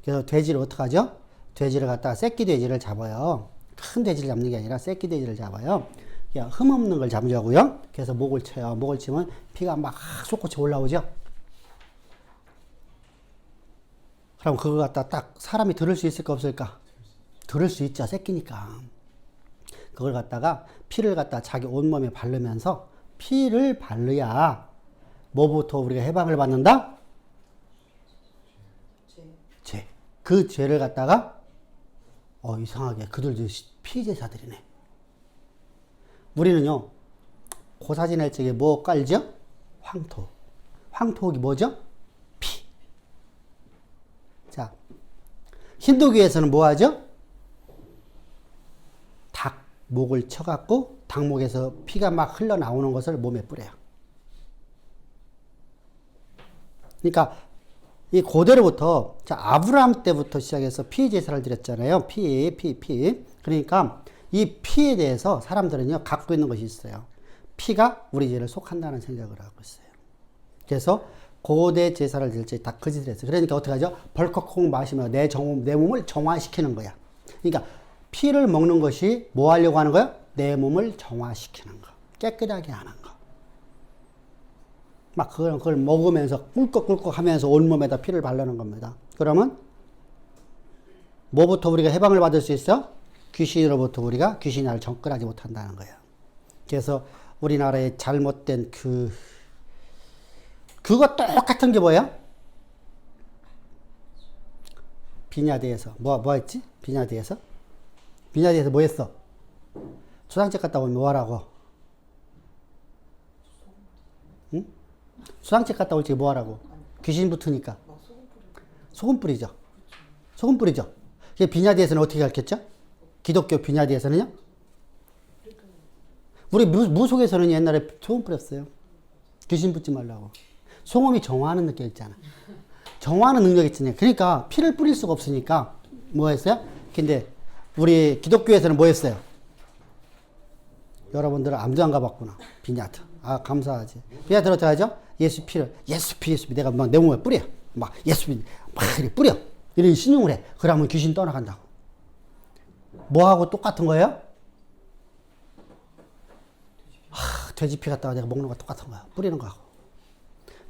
그래서 돼지를 어떻게 하죠? 돼지를 갖다가 새끼 돼지를 잡아요. 큰 돼지를 잡는 게 아니라 새끼 돼지를 잡아요. 그냥 흠 없는 걸 잡으려고요. 그래서 목을 쳐요. 목을 치면 피가 막 솟구쳐 올라오죠. 그럼 그걸 갖다 딱 사람이 들을 수 있을까 없을까? 들을 수 있죠. 새끼니까. 그걸 갖다가 피를 갖다 자기 온몸에 바르면서 피를 바르야 뭐부터 우리가 해방을 받는다? 죄. 그 죄를 갖다가 이상하게 그들도 피제사들이네. 우리는요 고사 지낼 적에 뭐 깔죠? 황토. 황토옥이 뭐죠? 피. 자, 힌두교에서는 뭐 하죠? 닭 목을 쳐갖고 닭목에서 피가 막 흘러나오는 것을 몸에 뿌려요. 그러니까 이 고대로부터 자 아브라함 때부터 시작해서 피 제사를 드렸잖아요. 피. 그러니까 이 피에 대해서 사람들은요 갖고 있는 것이 있어요. 피가 우리 죄를 속한다는 생각을 하고 있어요. 그래서 고대 제사를 드릴 때 다 그 짓을 했어요. 그러니까 어떻게 하죠? 벌컥 마시면 내 몸을 정화시키는 거야. 그러니까 피를 먹는 것이 뭐 하려고 하는 거야? 내 몸을 정화시키는 거. 깨끗하게 하는 거. 막 그걸 먹으면서 꿀꺽꿀꺽 하면서 온몸에다 피를 바르는 겁니다. 그러면 뭐부터 우리가 해방을 받을 수 있어? 귀신으로부터 우리가 귀신이 나를 접근하지 못한다는 거예요. 그래서 우리나라의 잘못된 그거 똑같은 게 뭐예요? 비냐대에서 뭐 했지? 비냐대에서 뭐 했어? 수상책 갔다 오면 뭐 하라고? 응? 수상책 갔다 올 적에 뭐 하라고? 귀신 붙으니까. 소금 뿌리죠. 소금 뿌리죠. 비냐대에서는 어떻게 가르쳤죠? 기독교 비냐대에서는요? 우리 무속에서는 옛날에 소금 뿌렸어요. 귀신 붙지 말라고. 소금이 정화하는 느낌 있잖아. 정화하는 능력이 있잖아요. 그러니까 피를 뿌릴 수가 없으니까 뭐 했어요? 근데 우리 기독교에서는 뭐 했어요? 여러분들은 암도 안 가봤구나. 비냐트. 아, 감사하지. 비냐트를 어떻게 하죠? 예수 피. 내가 막 내 몸에 뿌려. 막 예수 피. 막 이렇게 뿌려. 이런 신용을 해. 그러면 귀신 떠나간다고. 뭐하고 똑같은 거예요? 돼지 피 갖다가 내가 먹는 거 똑같은 거야. 뿌리는 거하고.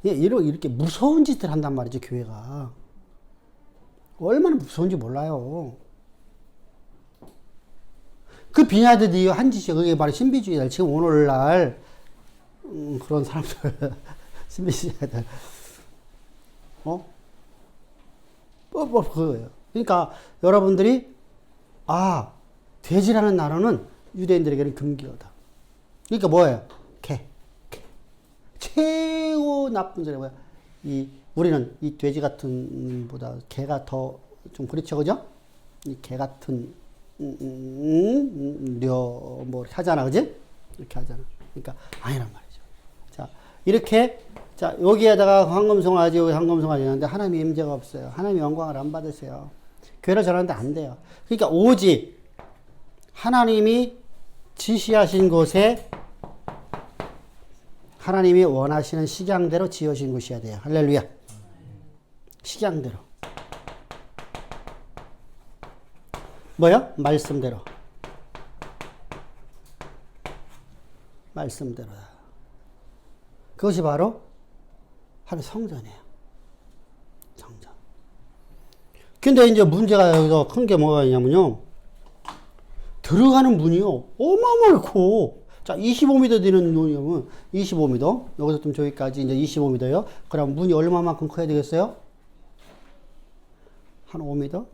이렇게 무서운 짓을 한단 말이죠, 교회가. 얼마나 무서운지 몰라요. 그 비냐들이 한 짓이 그게 바로 신비주의다. 지금 오늘날 그런 사람들 신비주의자들 그거예요. 그러니까 여러분들이 아, 돼지라는 단어는 유대인들에게는 금기어다. 그러니까 뭐예요? 개. 최고 나쁜 소리가 뭐야? 우리는 이 돼지 같은 보다 개가 더 좀 그렇죠, 그죠? 이 개 같은 뭐 하잖아, 그지? 이렇게 하잖아. 그러니까 아니란 말이죠. 자, 이렇게 자 여기에다가 황금송아지 여기 황금송아지 하는데 하나님의 임재가 없어요. 하나님의 영광을 안 받으세요. 교회를 전하는데 안 돼요. 그러니까 오직 하나님이 지시하신 곳에 하나님이 원하시는 식양대로 지어진 곳이어야 돼요. 할렐루야. 식양대로. 뭐야? 말씀대로. 말씀대로다. 그것이 바로 하나님 성전이에요. 성전. 근데 이제 문제가 여기서 큰 게 뭐가 있냐면요. 들어가는 문이요. 어마어마하고. 자, 25m 되는 문이면 25m. 여기서 좀 저기까지 이제 25m요. 그럼 문이 얼마만큼 커야 되겠어요? 한 5m?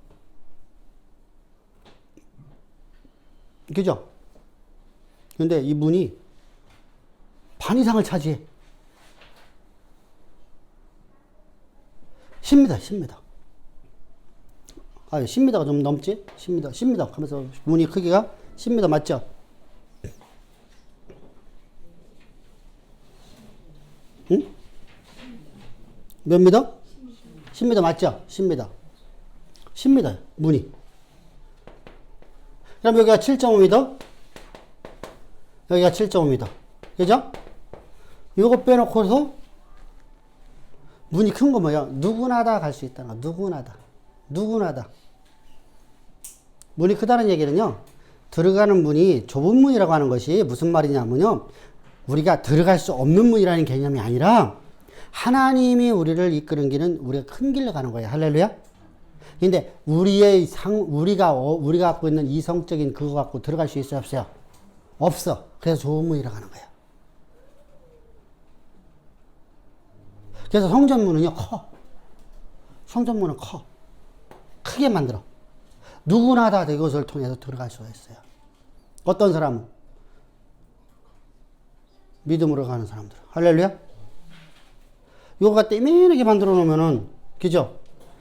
그죠? 근데 이 문이 반 이상을 차지해. 10m, 10m. 아, 10m가 좀 넘지? 10m, 10m. 하면서 문이 크기가 10m 맞죠? 응? 몇 미터? 10m 맞죠? 10m. 10m, 문이. 그럼 여기가 7.5m? 여기가 7.5m. 그죠? 요거 빼놓고서 문이 큰 거 뭐야? 누구나 다 갈 수 있다는 거. 누구나 다. 누구나 다. 문이 크다는 얘기는요. 들어가는 문이 좁은 문이라고 하는 것이 무슨 말이냐면요. 우리가 들어갈 수 없는 문이라는 개념이 아니라 하나님이 우리를 이끄는 길은 우리가 큰 길로 가는 거예요. 할렐루야. 근데 우리가 갖고 있는 이성적인 그거 갖고 들어갈 수 있어요? 없어요? 없어. 그래서 좁은 문이라고 하는 거예요. 그래서 성전문은요, 커. 성전문은 커. 크게 만들어. 누구나 다 이것을 통해서 들어갈 수가 있어요. 어떤 사람은? 믿음으로 가는 사람들. 할렐루야? 이거 갖다 이만하게 만들어 놓으면은, 그죠?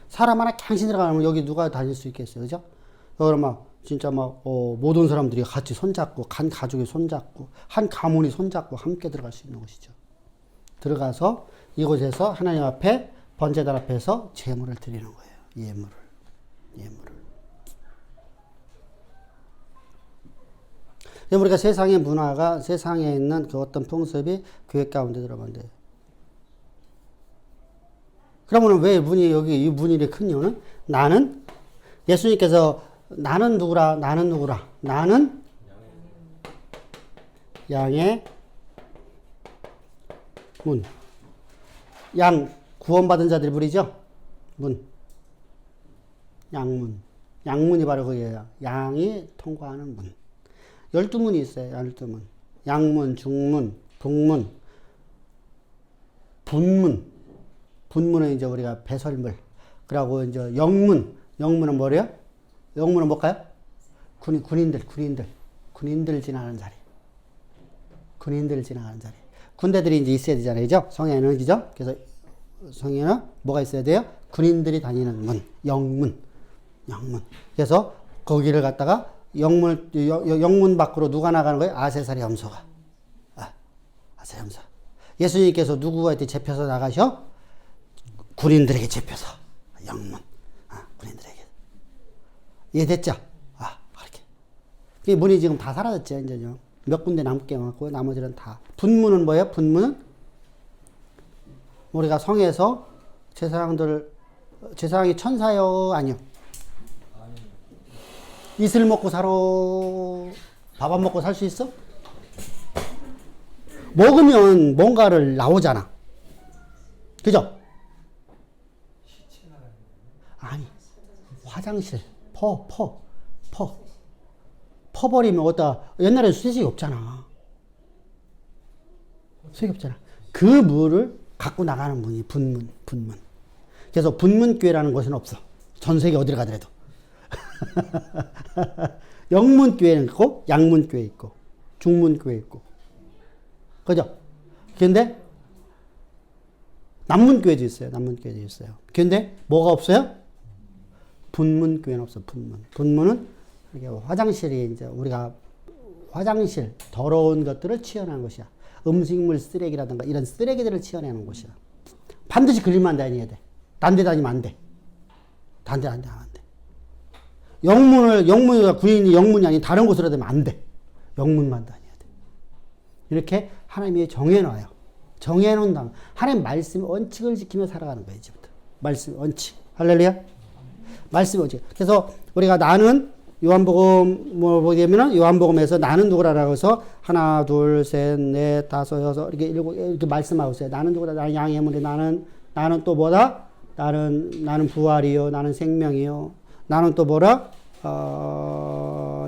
사람 하나 강신 들어가면 여기 누가 다닐 수 있겠어요. 그죠? 여기 막, 진짜 막, 모든 사람들이 같이 손잡고, 한 가족이 손잡고, 한 가문이 손잡고 함께 들어갈 수 있는 곳이죠. 들어가서 이곳에서 하나님 앞에, 번제단 앞에서 제물을 드리는 거예요. 예물을. 우리가 세상의 문화가, 세상에 있는 그 어떤 풍습이 교회 가운데 들어가면 돼요. 그러면 왜 문이 여기 이 문이 이렇게 큰 이유는 나는 예수님께서 나는 누구라? 나는 양의 문. 양 구원받은 자들이 부리죠? 문. 양문. 양문이 바로 그게요. 양이 통과하는 문. 12문이 있어요. 12문. 양문, 중문, 북문, 분문. 분문은 이제 우리가 배설물. 그리고 이제 영문. 영문은 뭐래요? 영문은 뭘까요? 군인들 지나가는 자리. 군인들 지나가는 자리. 군대들이 이제 있어야 되잖아요. 그죠? 성에는, 그죠? 그래서 성에는 뭐가 있어야 돼요? 군인들이 다니는 문. 영문. 그래서 거기를 갖다가 영문 밖으로 누가 나가는 거예요? 아세살의 염소가. 아세 염소. 예수님께서 누구한테 잡혀서 나가셔? 군인들에게 잡혀서. 영문. 군인들에게. 이해됐죠? 그렇게. 이 문이 지금 다 사라졌죠, 이제요. 몇 군데 남게 많고, 나머지는 다. 분문은 뭐예요? 분문은? 우리가 성에서 제사장이 천사요? 아니요? 이슬 먹고 살아? 밥 안 먹고 살 수 있어? 먹으면 뭔가를 나오잖아. 그죠? 아니, 화장실, 퍼버리면 옛날에는 수세식이 없잖아. 수세식이 없잖아. 그 물을 갖고 나가는 문이 분문. 그래서 분문교회라는 곳은 없어. 전 세계 어디를 가더라도. 영문교회는 있고, 양문교회 있고, 중문교회 있고. 그죠? 근데, 남문교회도 있어요. 남문교회도 있어요. 근데, 뭐가 없어요? 분문교회는 없어, 분문. 분문은, 이렇게 화장실이 이제 우리가 화장실, 더러운 것들을 치워내는 곳이야. 음식물 쓰레기라든가 이런 쓰레기들을 치워내는 곳이야. 반드시 그림만 다녀야 돼. 딴 데 다니면 안 돼. 딴 데 다니면 안 돼. 영문이 구인이 영문이 아닌 다른 곳으로 되면 안 돼. 영문만 다녀야 돼. 이렇게 하나님이 정해놔요. 정해놓은 다음, 하나님 말씀의 원칙을 지키며 살아가는 거예요, 이제부터. 말씀의 원칙. 할렐루야? 말씀의 원칙. 그래서 우리가 나는 요한복음 뭐 보면은 요한복음에서 나는 누구라라고 해서 하나, 둘, 셋, 넷, 다섯, 여섯 이렇게 일곱 이렇게 말씀하고 있어요. 나는 누구다? 나는 양의 문에 나는 또 뭐다? 나는 부활이요. 나는 생명이요. 나는 또 뭐라?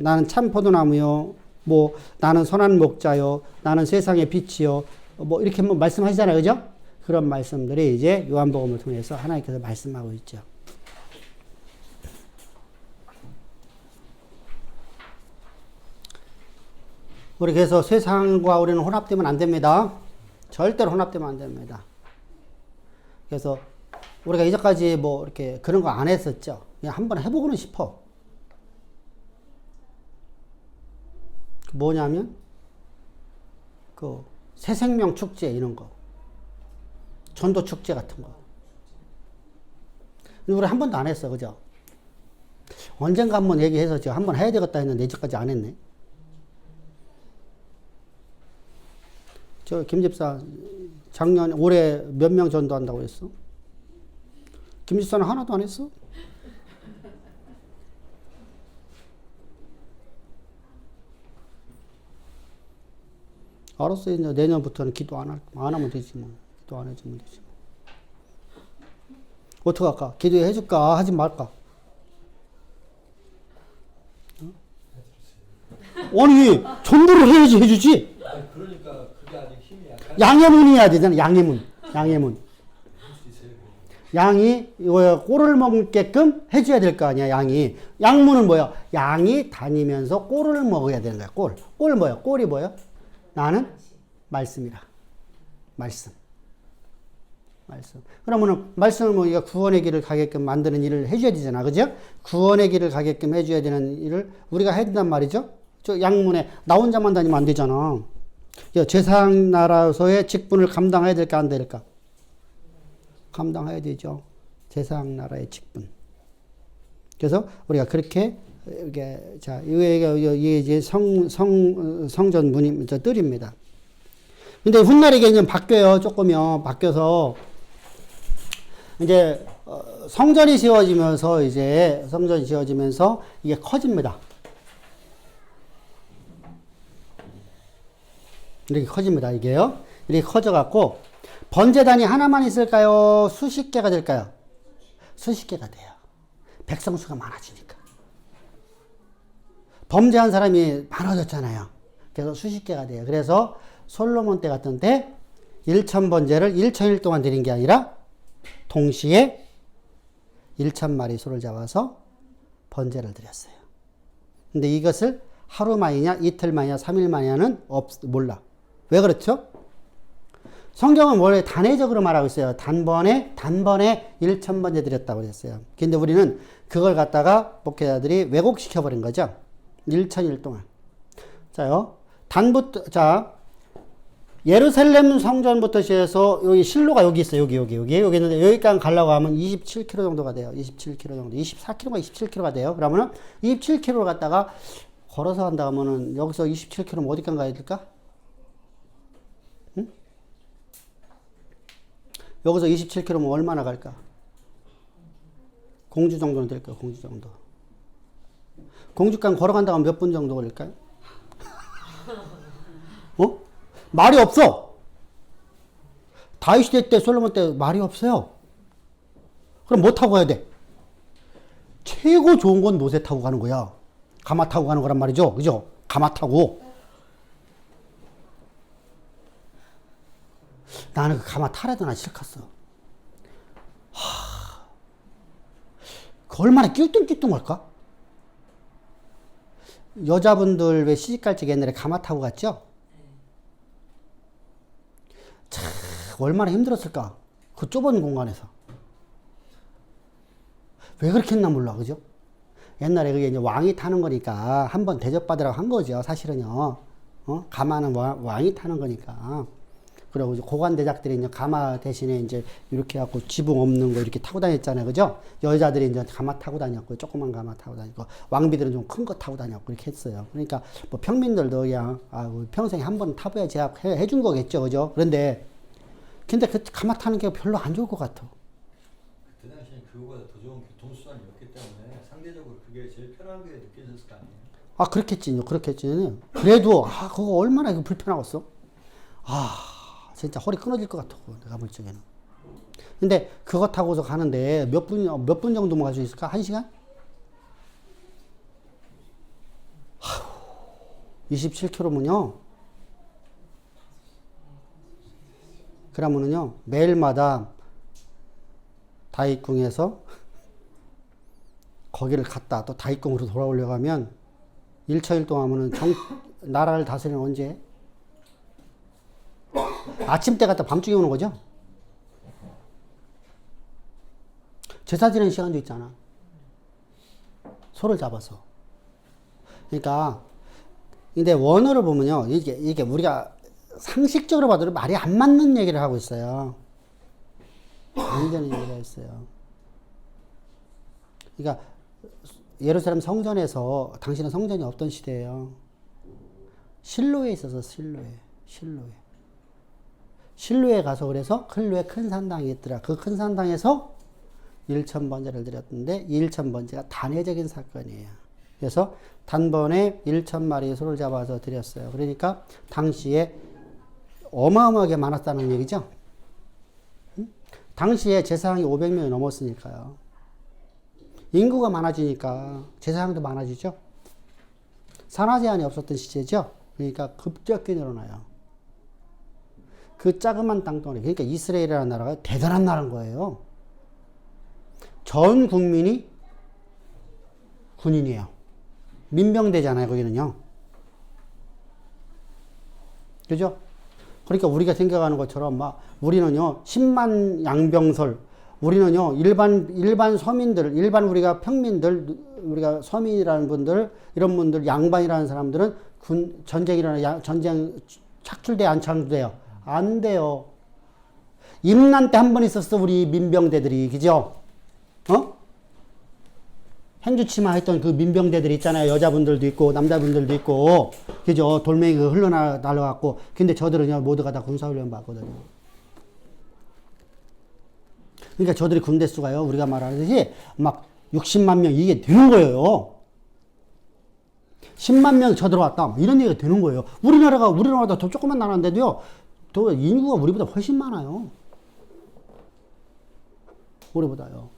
나는 참 포도나무요. 뭐 나는 선한 목자요. 나는 세상의 빛이요. 뭐 이렇게 뭐 말씀하시잖아요. 그죠? 그런 말씀들이 이제 요한복음을 통해서 하나님께서 말씀하고 있죠. 우리 그래서 세상과 우리는 혼합되면 안 됩니다. 절대로 혼합되면 안 됩니다. 그래서 우리가 이제까지 뭐 이렇게 그런 거 안 했었죠. 그냥 한번 해보고는 싶어. 뭐냐면 그 새생명 축제 이런 거, 전도 축제 같은 거. 우리 한 번도 안 했어, 그죠? 언젠가 한번 얘기해서 한 번 해야 되겠다 했는데 이제까지 안 했네. 저 김 집사 올해 몇 명 전도한다고 했어? 김 집사는 하나도 안 했어? 알았어. 이제 내년부터는 기도 안 하면 되지 뭐. 기도 안 해주면 되지 뭐. 어떻게 할까? 기도해 줄까? 하지 말까? 아니, 전도를 해야지 해주지. 그러니까 그게 아직 힘이 약간. 양해문이어야 되잖아. 양해문. 양이 꼴을 먹게끔 해줘야 될 거 아니야. 양이. 양문은 뭐야? 양이 다니면서 꼴을 먹어야 되는 거야. 꼴 뭐야? 꼴이 뭐야? 나는 말씀이라. 말씀. 그러면은 말씀을 뭐 우리가 구원의 길을 가게끔 만드는 일을 해줘야 되잖아. 그죠? 구원의 길을 가게끔 해줘야 되는 일을 우리가 해야 된단 말이죠. 저 양문에 나 혼자만 다니면 안 되잖아. 제사장 나라에서의 직분을 감당해야 될까 안 될까? 감당해야 되죠. 제사장 나라의 직분. 그래서 우리가 그렇게 이게 이게 이제 성전 문이 뜰입니다. 근데 훗날에 이게 바뀌어요. 조금요. 바뀌어서 이제 성전이 지어지면서 이게 커집니다. 이렇게 커집니다. 이게요. 이렇게 커져갖고 번제단이 하나만 있을까요? 수십 개가 될까요? 수십 개가 돼요. 백성수가 많아지니까. 범죄한 사람이 많아졌잖아요. 그래서 수십 개가 돼요. 그래서 솔로몬 때 같은 때 1000번제를 1000일 동안 드린 게 아니라 동시에 1000마리 소를 잡아서 번제를 드렸어요. 근데 이것을 하루 만이냐, 이틀 만이냐, 3일 만이냐는 몰라. 왜 그렇죠? 성경은 원래 단회적으로 말하고 있어요. 단번에 1000번제 드렸다고 그랬어요. 근데 우리는 그걸 갖다가 목회자들이 왜곡시켜버린 거죠. 1000일 동안. 예루살렘 성전부터 시작해서 여기 실로가 여기 있어요. 여기 있는데 여기까지 가려고 하면 27km 정도가 돼요. 27km 정도. 24km가 27km가 돼요. 그러면은 27km를 갖다가 걸어서 간다 하면은 여기서 27km 어디까지 가야 될까? 응? 여기서 27km면 얼마나 갈까? 공주 정도는 될까요? 공주 정도. 공주간 걸어간다 하면 몇 분 정도 걸릴까요? 말이 없어. 다윗 시대 때, 솔로몬 때 말이 없어요. 그럼 뭐 타고 가야 돼? 최고 좋은 건 노새 타고 가는 거야. 가마 타고 가는 거란 말이죠. 그죠? 가마 타고. 나는 그 가마 타라도 나 싫겠어. 그 얼마나 낄뚱낄뚱할까? 여자분들 왜 시집갈 적에 옛날에 가마 타고 갔죠? 참 얼마나 힘들었을까? 그 좁은 공간에서. 왜 그렇게 했나 몰라, 그죠? 옛날에 그게 이제 왕이 타는 거니까 한번 대접받으라고 한 거죠, 사실은요. 가마는 왕이 타는 거니까. 그리고 이제 고관대작들이 이제 가마 대신에 이제 이렇게 갖고 지붕 없는 거 이렇게 타고 다녔잖아요, 그죠? 여자들이 이제 가마 타고 다녔고, 조그만 가마 타고 다니고, 왕비들은 좀 큰 거 타고 다녔고, 이렇게 했어요. 그러니까 뭐 평민들도 그냥, 평생에 한 번 타봐야 제약 해준 거겠죠, 그죠? 근데 그 가마 타는 게 별로 안 좋을 것 같아. 그때 당시에 그거보다 더 좋은 교통수단이 없기 때문에 상대적으로 그게 제일 편하게 느껴졌을 거 아니에요? 그렇겠지. 그래도, 그거 얼마나 이거 불편하겠어? 진짜 허리 끊어질 것 같아, 내가 볼 적에는. 근데 그거 타고서 가는데 몇 분 정도만 갈 수 있을까? 1시간? 27km면요. 그러면은요, 매일마다 다이궁에서 거기를 갔다 또 다이궁으로 돌아오려고 하면 1초일 동안 하면은 나라를 다스리는 언제? 아침 때 갔다 밤중에 오는 거죠? 제사 지내는 시간도 있잖아. 소를 잡아서. 그러니까, 근데 원어를 보면요, 이게 우리가 상식적으로 봐도 말이 안 맞는 얘기를 하고 있어요. 안 되는 얘기가 있어요. 그러니까, 예루살렘 성전에서, 당신은 성전이 없던 시대예요. 실로에 있어서 실로에 가서 그래서 클로에 큰 산당이 있더라. 그 큰 산당에서 1,000번제를 드렸는데 1,000번제가 단회적인 사건이에요. 그래서 단번에 1,000마리의 소를 잡아서 드렸어요. 그러니까 당시에 어마어마하게 많았다는 얘기죠. 당시에 제사장이 500명이 넘었으니까요. 인구가 많아지니까 제사장도 많아지죠. 산하 제한이 없었던 시제죠. 그러니까 급격히 늘어나요. 그 자그만 땅덩어리, 그러니까 이스라엘이라는 나라가 대단한 나라인 거예요. 전 국민이 군인이에요. 민병대잖아요, 거기는요. 그죠? 그러니까 우리가 생각하는 것처럼 우리는요, 10만 양병설, 우리는요, 일반 서민들, 일반 우리가 평민들, 우리가 서민이라는 분들, 이런 분들, 양반이라는 사람들은 전쟁 착출돼, 안 착출돼요? 안 돼요. 임난 때 한 번 있었어, 우리 민병대들이. 그죠? 행주치마 했던 그 민병대들 있잖아요. 여자분들도 있고, 남자분들도 있고. 그죠? 돌멩이가 흘러날아갖고. 근데 저들은요, 모두가 다 군사훈련 받거든요. 그러니까 저들이 군대 수가요, 우리가 말하듯이 막 60만 명 이게 되는 거예요. 10만 명 쳐들어왔다. 이런 얘기가 되는 거예요. 우리나라보다 더 조그만 나라인데도요, 또 인구가 우리보다 훨씬 많아요. 우리보다요.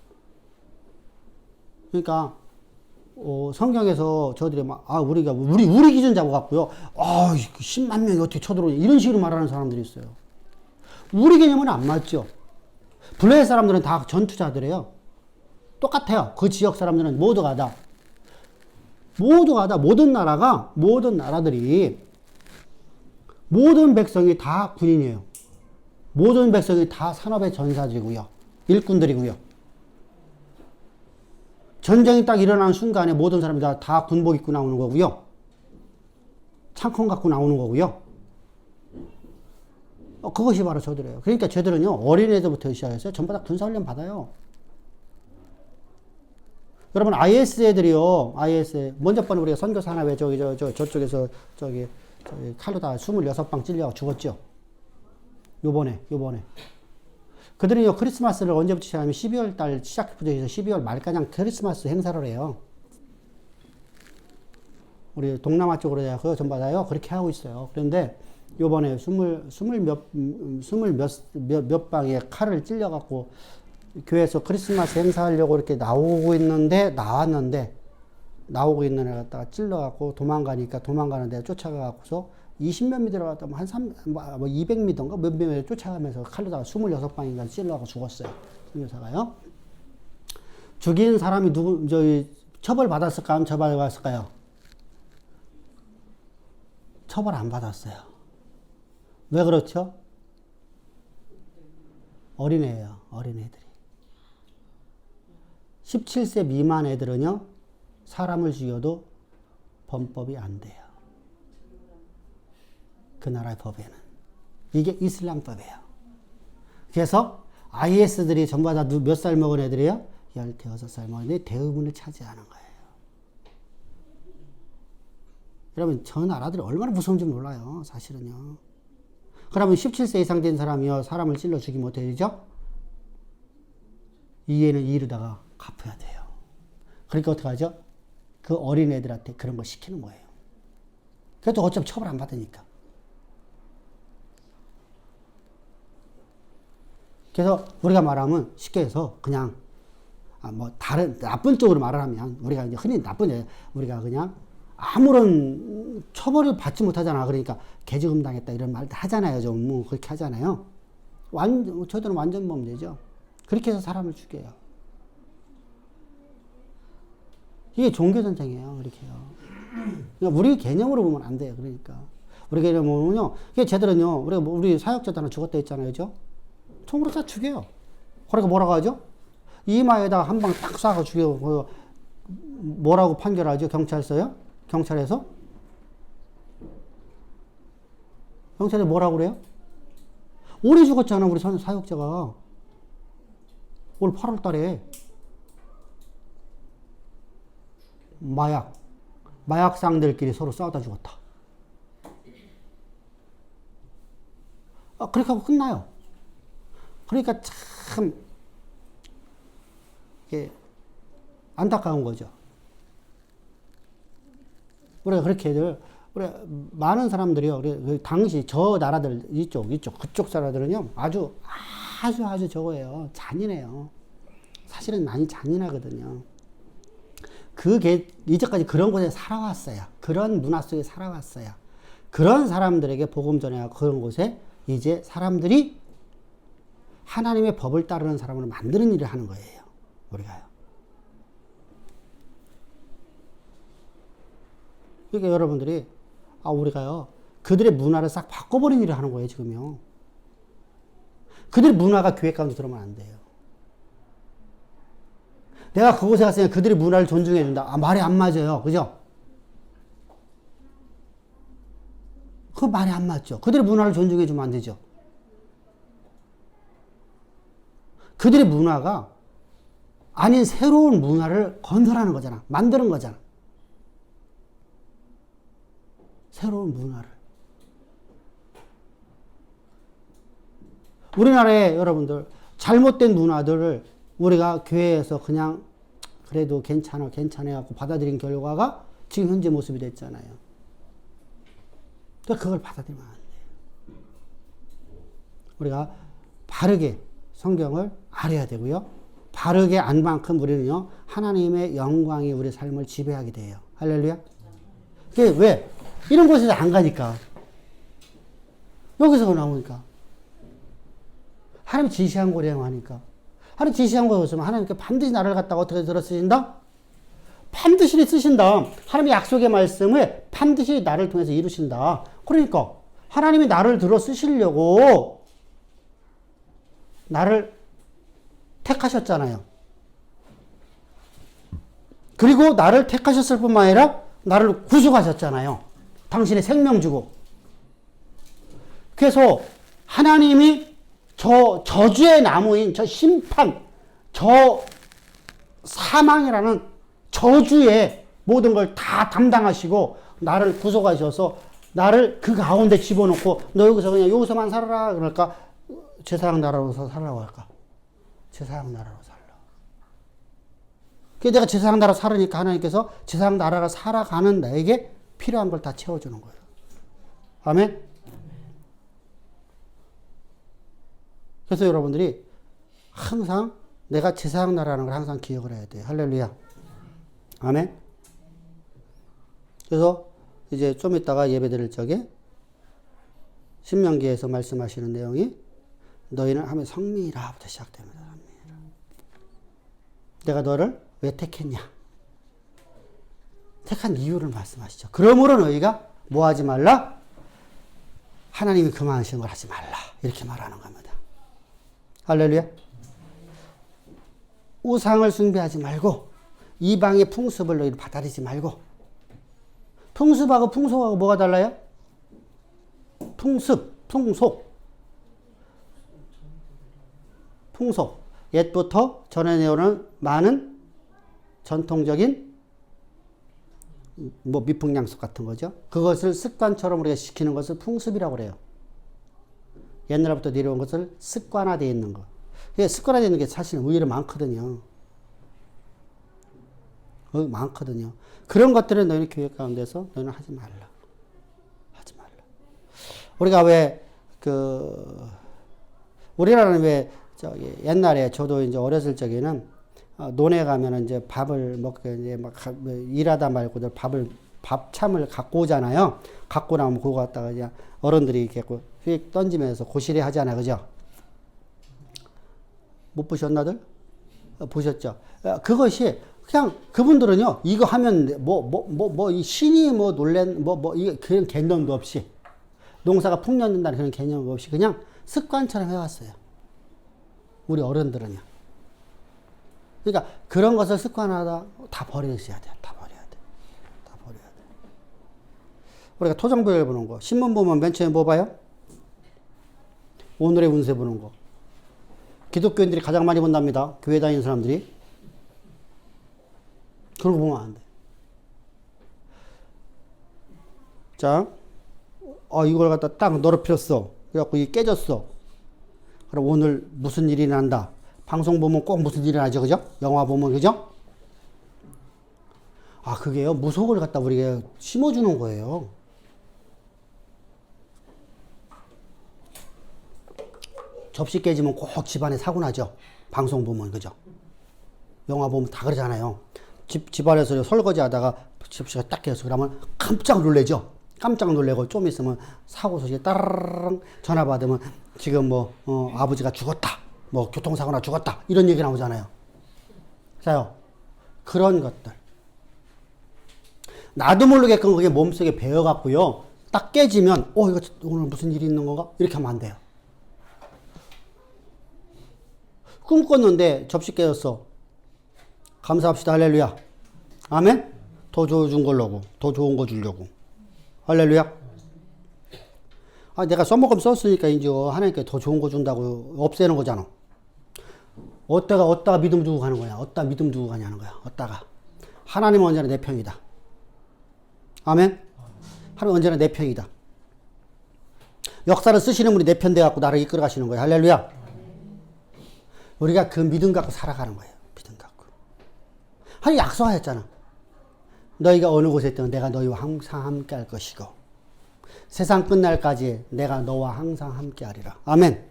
그러니까, 성경에서 저들이 우리 기준 잡아갖고요, 10만 명이 어떻게 쳐들어오냐. 이런 식으로 말하는 사람들이 있어요. 우리 개념은 안 맞죠. 블레셋 사람들은 다 전투자들이에요. 똑같아요. 그 지역 사람들은 모든 나라들이, 모든 백성이 다 군인이에요. 모든 백성이 다 산업의 전사지고요. 일꾼들이고요. 전쟁이 딱 일어나는 순간에 모든 사람이 다 군복 입고 나오는 거고요. 창권 갖고 나오는 거고요. 그것이 바로 저들이에요. 그러니까 저들은요, 어린애들부터 시작해서 전부 다 군사훈련 받아요. 여러분, IS 애들이요, 먼저 번에 우리가 선교사 하나 왜 저쪽에서 칼로 다 26방 찔려 죽었죠. 요번에. 그들은요, 크리스마스를 언제부터 시작하면 12월 달 시작부터 해서 12월 말까지 크리스마스 행사를 해요. 우리 동남아 쪽으로 그거 전부 다요, 그렇게 하고 있어요. 그런데 요번에 몇 방에 칼을 찔려갖고 교회에서 크리스마스 행사하려고 이렇게 나오고 있는 애 갖다가 찔러갖고 도망가는데 쫓아가갖고서 20몇 미터 들어갔다 한 200미터인가 몇 미터 쫓아가면서 칼로다가 26방인가 찔러갖고 죽었어요. 선교사가요. 죽인 사람이 처벌받았을까? 안 처벌받았을까요? 처벌 안 받았어요. 왜 그렇죠? 어린애예요. 어린애들이. 17세 미만 애들은요. 사람을 죽여도 범법이 안 돼요. 그 나라의 법에는. 이게 이슬람법이에요. 그래서 IS들이 전부 다 몇 살 먹은 애들이에요? 15살 먹은 애들이 대부분을 차지하는 거예요. 여러분 저 나라들이 얼마나 무서운지 몰라요. 사실은요. 그러면 17세 이상 된 사람이요. 사람을 찔러 죽이면 어떻게 되죠? 이해는 이르다가 갚아야 돼요. 그러니까 어떻게 하죠? 그 어린애들한테 그런 걸 시키는 거예요. 그래도 어차피 처벌 안 받으니까. 그래서 우리가 말하면 쉽게 해서 그냥 뭐 다른 나쁜 쪽으로 말을 하면 우리가 이제 흔히 나쁜 우리가 그냥 아무런 처벌을 받지 못하잖아. 그러니까 개죽음 당했다 이런 말도 하잖아요. 좀 뭐 그렇게 하잖아요. 저들은 완전 범죄죠. 그렇게 해서 사람을 죽여요. 이게 종교전쟁이에요. 그렇게요. 그러니까 우리 개념으로 보면 안 돼요. 그러니까 우리 개념으로 보면요. 이게 쟤들은요. 우리 사역자들은 죽었다 했잖아요. 그죠? 총으로 다 죽여요. 그러니까 뭐라고 하죠? 이마에다 한 방 딱 쏴서 죽여. 뭐라고 판결하죠? 경찰서요? 경찰에서? 경찰이 뭐라고 그래요? 오래 죽었잖아. 우리 사역자가. 올 8월 달에. 마약상들끼리 서로 싸우다 죽었다. 그렇게 하고 끝나요. 그러니까 참 이게 안타까운 거죠. 우리가 그렇게 우리 많은 사람들이요. 우리 당시 저 나라들 그쪽 사람들은요. 아주 저거예요. 잔인해요. 사실은 많이 잔인하거든요. 이제까지 그런 곳에 살아왔어요. 그런 문화 속에 살아왔어요. 그런 사람들에게 복음 전해야 그런 곳에 이제 사람들이 하나님의 법을 따르는 사람으로 만드는 일을 하는 거예요. 우리가요. 그러니까 여러분들이 우리가요. 그들의 문화를 싹 바꿔버리는 일을 하는 거예요. 지금요. 그들의 문화가 교회 가운데 들어오면 안 돼요. 내가 그곳에 갔으니까 그들의 문화를 존중해 준다. 말이 안 맞아요. 그죠? 그 말이 안 맞죠. 그들의 문화를 존중해 주면 안 되죠. 그들의 문화가 아닌 새로운 문화를 건설하는 거잖아. 만드는 거잖아. 새로운 문화를. 우리나라에 여러분들 잘못된 문화들을 우리가 교회에서 그냥 그래도 괜찮아 하고 받아들인 결과가 지금 현재 모습이 됐잖아요. 그러니까 그걸 받아들이면 안 돼요. 우리가 바르게 성경을 알아야 되고요. 바르게 안 만큼 우리는요. 하나님의 영광이 우리 삶을 지배하게 돼요. 할렐루야. 그게 왜? 이런 곳에서 안 가니까. 여기서 나오니까. 하나님 지시한 거래요 하니까. 하나님 지시한 거였으면 하나님께 반드시 나를 갖다가 어떻게 들어 쓰신다? 반드시 쓰신다. 하나님의 약속의 말씀을 반드시 나를 통해서 이루신다. 그러니까 하나님이 나를 들어 쓰시려고 나를 택하셨잖아요. 그리고 나를 택하셨을 뿐만 아니라 나를 구속하셨잖아요. 당신의 생명 주고. 그래서 하나님이 저 저주의 나무인 저 심판, 저 사망이라는 저주의 모든 걸 다 담당하시고 나를 구속하셔서 나를 그 가운데 집어넣고 너 여기서만 살아라. 그러니까 제사장 나라로 살라고 할까? 제사장 나라로 살라. 그래서 내가 제사장 나라 살으니까 하나님께서 제사장 나라가 살아가는 나에게 필요한 걸 다 채워주는 거예요. 아멘? 그래서 여러분들이 항상 내가 제사장 나라라는 걸 항상 기억을 해야 돼요. 할렐루야. 아멘? 그래서 이제 좀 이따가 예배 드릴 적에 신명기에서 말씀하시는 내용이 너희는 하면 성미라부터 시작됩니다. 내가 너를 왜 택했냐? 택한 이유를 말씀하시죠. 그러므로 너희가 뭐 하지 말라? 하나님이 그만하시는 걸 하지 말라. 이렇게 말하는 겁니다. 할렐루야. 우상을 숭배하지 말고 이방의 풍습을 너희 받아들이지 말고. 풍습하고 풍속하고 뭐가 달라요? 풍습, 풍속. 풍속. 옛부터 전해내오는 많은 전통적인 뭐 미풍양속 같은 거죠. 그것을 습관처럼 우리가 시키는 것을 풍습이라고 그래요. 옛날부터 내려온 것을 습관화되어 있는 거. 습관화되어 있는 게 사실 의외로 많거든요. 많거든요. 그런 것들을 너희는 교회 가운데서 너희는 하지 말라. 하지 말라. 우리가 왜 우리나라는 왜 저기 옛날에 저도 이제 어렸을 적에는 논에 가면은 이제 밥을 먹게 이제 막 일하다 말고도 밥참을 갖고 오잖아요. 갖고 나오면 그거 갖다가 이제 어른들이 이렇게 휙 던지면서 고시래 하잖아요. 그죠? 못 보셨나들? 보셨죠? 그것이 그냥 그분들은요, 이거 하면 이 신이 이거 그런 개념도 없이 농사가 풍년된다는 그런 개념도 없이 그냥 습관처럼 해왔어요. 우리 어른들은요. 그러니까 그런 것을 습관하다 다 버리셔야 돼요. 다 버려야 돼. 다 버려야 돼. 우리가 토정보를 보는 거, 신문 보면 맨 처음에 뭐 봐요? 오늘의 운세 보는 거. 기독교인들이 가장 많이 본답니다. 교회 다니는 사람들이. 그런 거 보면 안 돼. 자, 이걸 갖다 딱 널어뜨렸어. 그래갖고 이게 깨졌어. 그럼 오늘 무슨 일이 난다. 방송 보면 꼭 무슨 일이 나죠. 그죠? 영화 보면, 그죠? 그게요. 무속을 갖다 우리가 심어주는 거예요. 접시 깨지면 꼭 집안에 사고 나죠. 방송 보면, 그죠? 영화 보면 다 그러잖아요. 집안에서 설거지 하다가 접시가 딱 깨졌어. 그러면 깜짝 놀래죠. 깜짝 놀래고 좀 있으면 사고 소식이 따르릉 전화 받으면 지금 아버지가 죽었다. 교통사고나 죽었다. 이런 얘기 나오잖아요. 자요. 그런 것들. 나도 모르게끔 그게 몸속에 배어갖고요. 딱 깨지면, 이거 오늘 무슨 일이 있는 건가? 이렇게 하면 안 돼요. 꿈 꿨는데 접시 깨졌어. 감사합시다. 할렐루야. 아멘? 더 준 걸로고, 더 좋은 거 주려고. 할렐루야. 내가 써먹으면 썼으니까 이제 하나님께 더 좋은 거 준다고 없애는 거잖아. 어디다가 믿음 두고 가는 거야? 어디다 믿음 두고 가냐는 거야. 어디다가. 하나님은 언제나 내 편이다. 아멘? 하나님은 언제나 내 편이다. 역사를 쓰시는 분이 내 편 돼갖고 나를 이끌어 가시는 거야. 할렐루야. 우리가 그 믿음 갖고 살아가는 거예요. 믿음 갖고. 하나님 약속하셨잖아. 너희가 어느 곳에 있든 내가 너희와 항상 함께 할 것이고 세상 끝날까지 내가 너와 항상 함께 하리라. 아멘.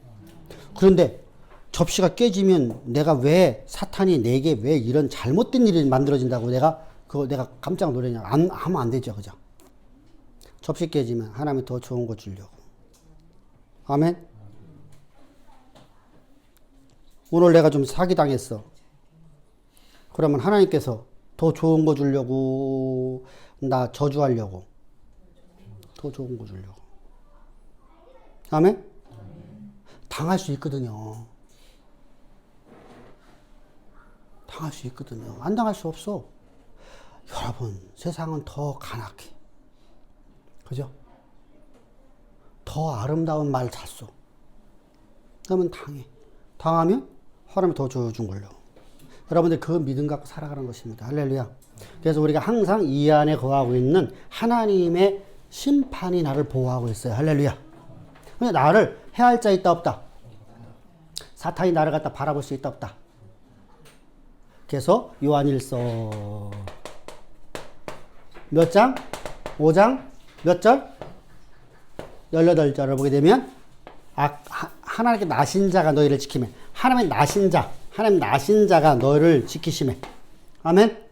그런데 접시가 깨지면 내가 왜 사탄이 내게 왜 이런 잘못된 일이 만들어진다고 내가 깜짝 놀라냐. 하면 안 되죠. 그죠? 접시 깨지면 하나님이 더 좋은 거 주려고. 아멘. 오늘 내가 좀 사기당했어. 그러면 하나님께서 더 좋은 거 주려고 나 저주하려고 더 좋은 거 주려고. 아멘? 당할 수 있거든요. 당할 수 있거든요. 안 당할 수 없어. 여러분, 세상은 더 가난해. 그죠? 더 아름다운 말 잘 써. 그러면 당해. 당하면 하나님이 더 줘준 걸로. 여러분들 그 믿음 갖고 살아가는 것입니다. 할렐루야. 그래서 우리가 항상 이 안에 거하고 있는 하나님의 심판이 나를 보호하고 있어요. 할렐루야. 근데 나를 해할 자 있다 없다. 사탄이 나를 갖다 바라볼 수 있다 없다. 그래서 요한일서 몇 장? 5장? 몇 절? 18절을 보게 되면 하나님께 나신 자가 너희를 지키면 하나님의 나신 자가 너희를 지키시매. 아멘.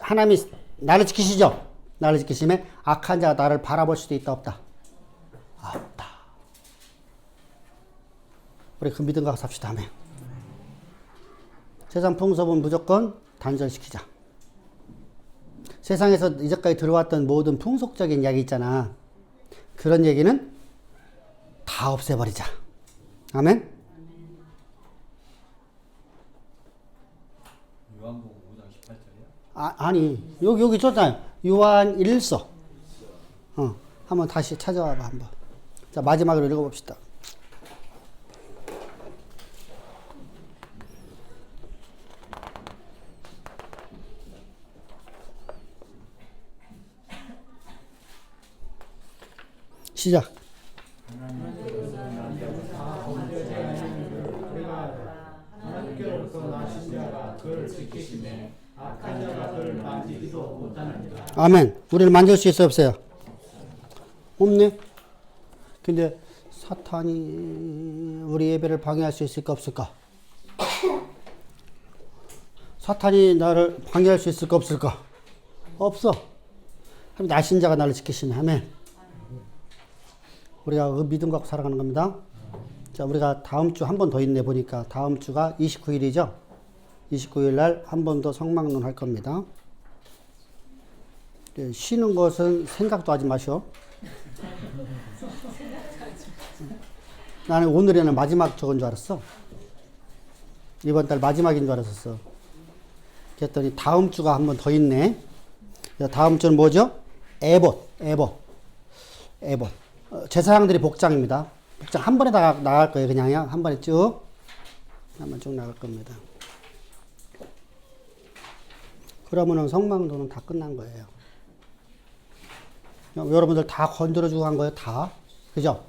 하나님이 나를 지키시죠. 나를 지키시매 악한 자가 나를 바라볼 수도 있다 없다. 없다. 우리 그 믿음 갖고 삽시다. 아멘. 세상 풍습은 무조건 단절시키자. 세상에서 이제까지 들어왔던 모든 풍속적인 이야기 있잖아. 그런 얘기는 다 없애버리자. 아멘? 요한복음 5장 18절이야? 아니, 여기 줬잖아요. 요한 1서. 한번 다시 찾아와봐, 한번. 자, 마지막으로 읽어봅시다. 시작. 아멘. 우리는 만질 수 있어요, 없어요? 없네. 근데 사탄이 우리 예배를 방해할 수 있을까, 없을까? 사탄이 나를 방해할 수 있을까, 없을까? 없어. 그럼 나신자가 나를 지키시네. 아멘. 우리가 그 믿음 갖고 살아가는 겁니다. 자, 우리가 다음 주 한 번 더 있네, 보니까. 다음 주가 29일이죠? 29일 날 한 번 더 성막론 할 겁니다. 쉬는 것은 생각도 하지 마시오. 나는 오늘에는 마지막 저건 줄 알았어. 이번 달 마지막인 줄 알았었어. 그랬더니 다음 주가 한 번 더 있네. 다음 주는 뭐죠? 에봇. 제사장들이 복장입니다. 복장 한 번에 다 나갈 거예요. 그냥요. 한 번에 쭉. 한번 쭉 나갈 겁니다. 그러면은 성망도는 다 끝난 거예요. 여러분들 다 건드려주고 한 거예요. 다. 그죠?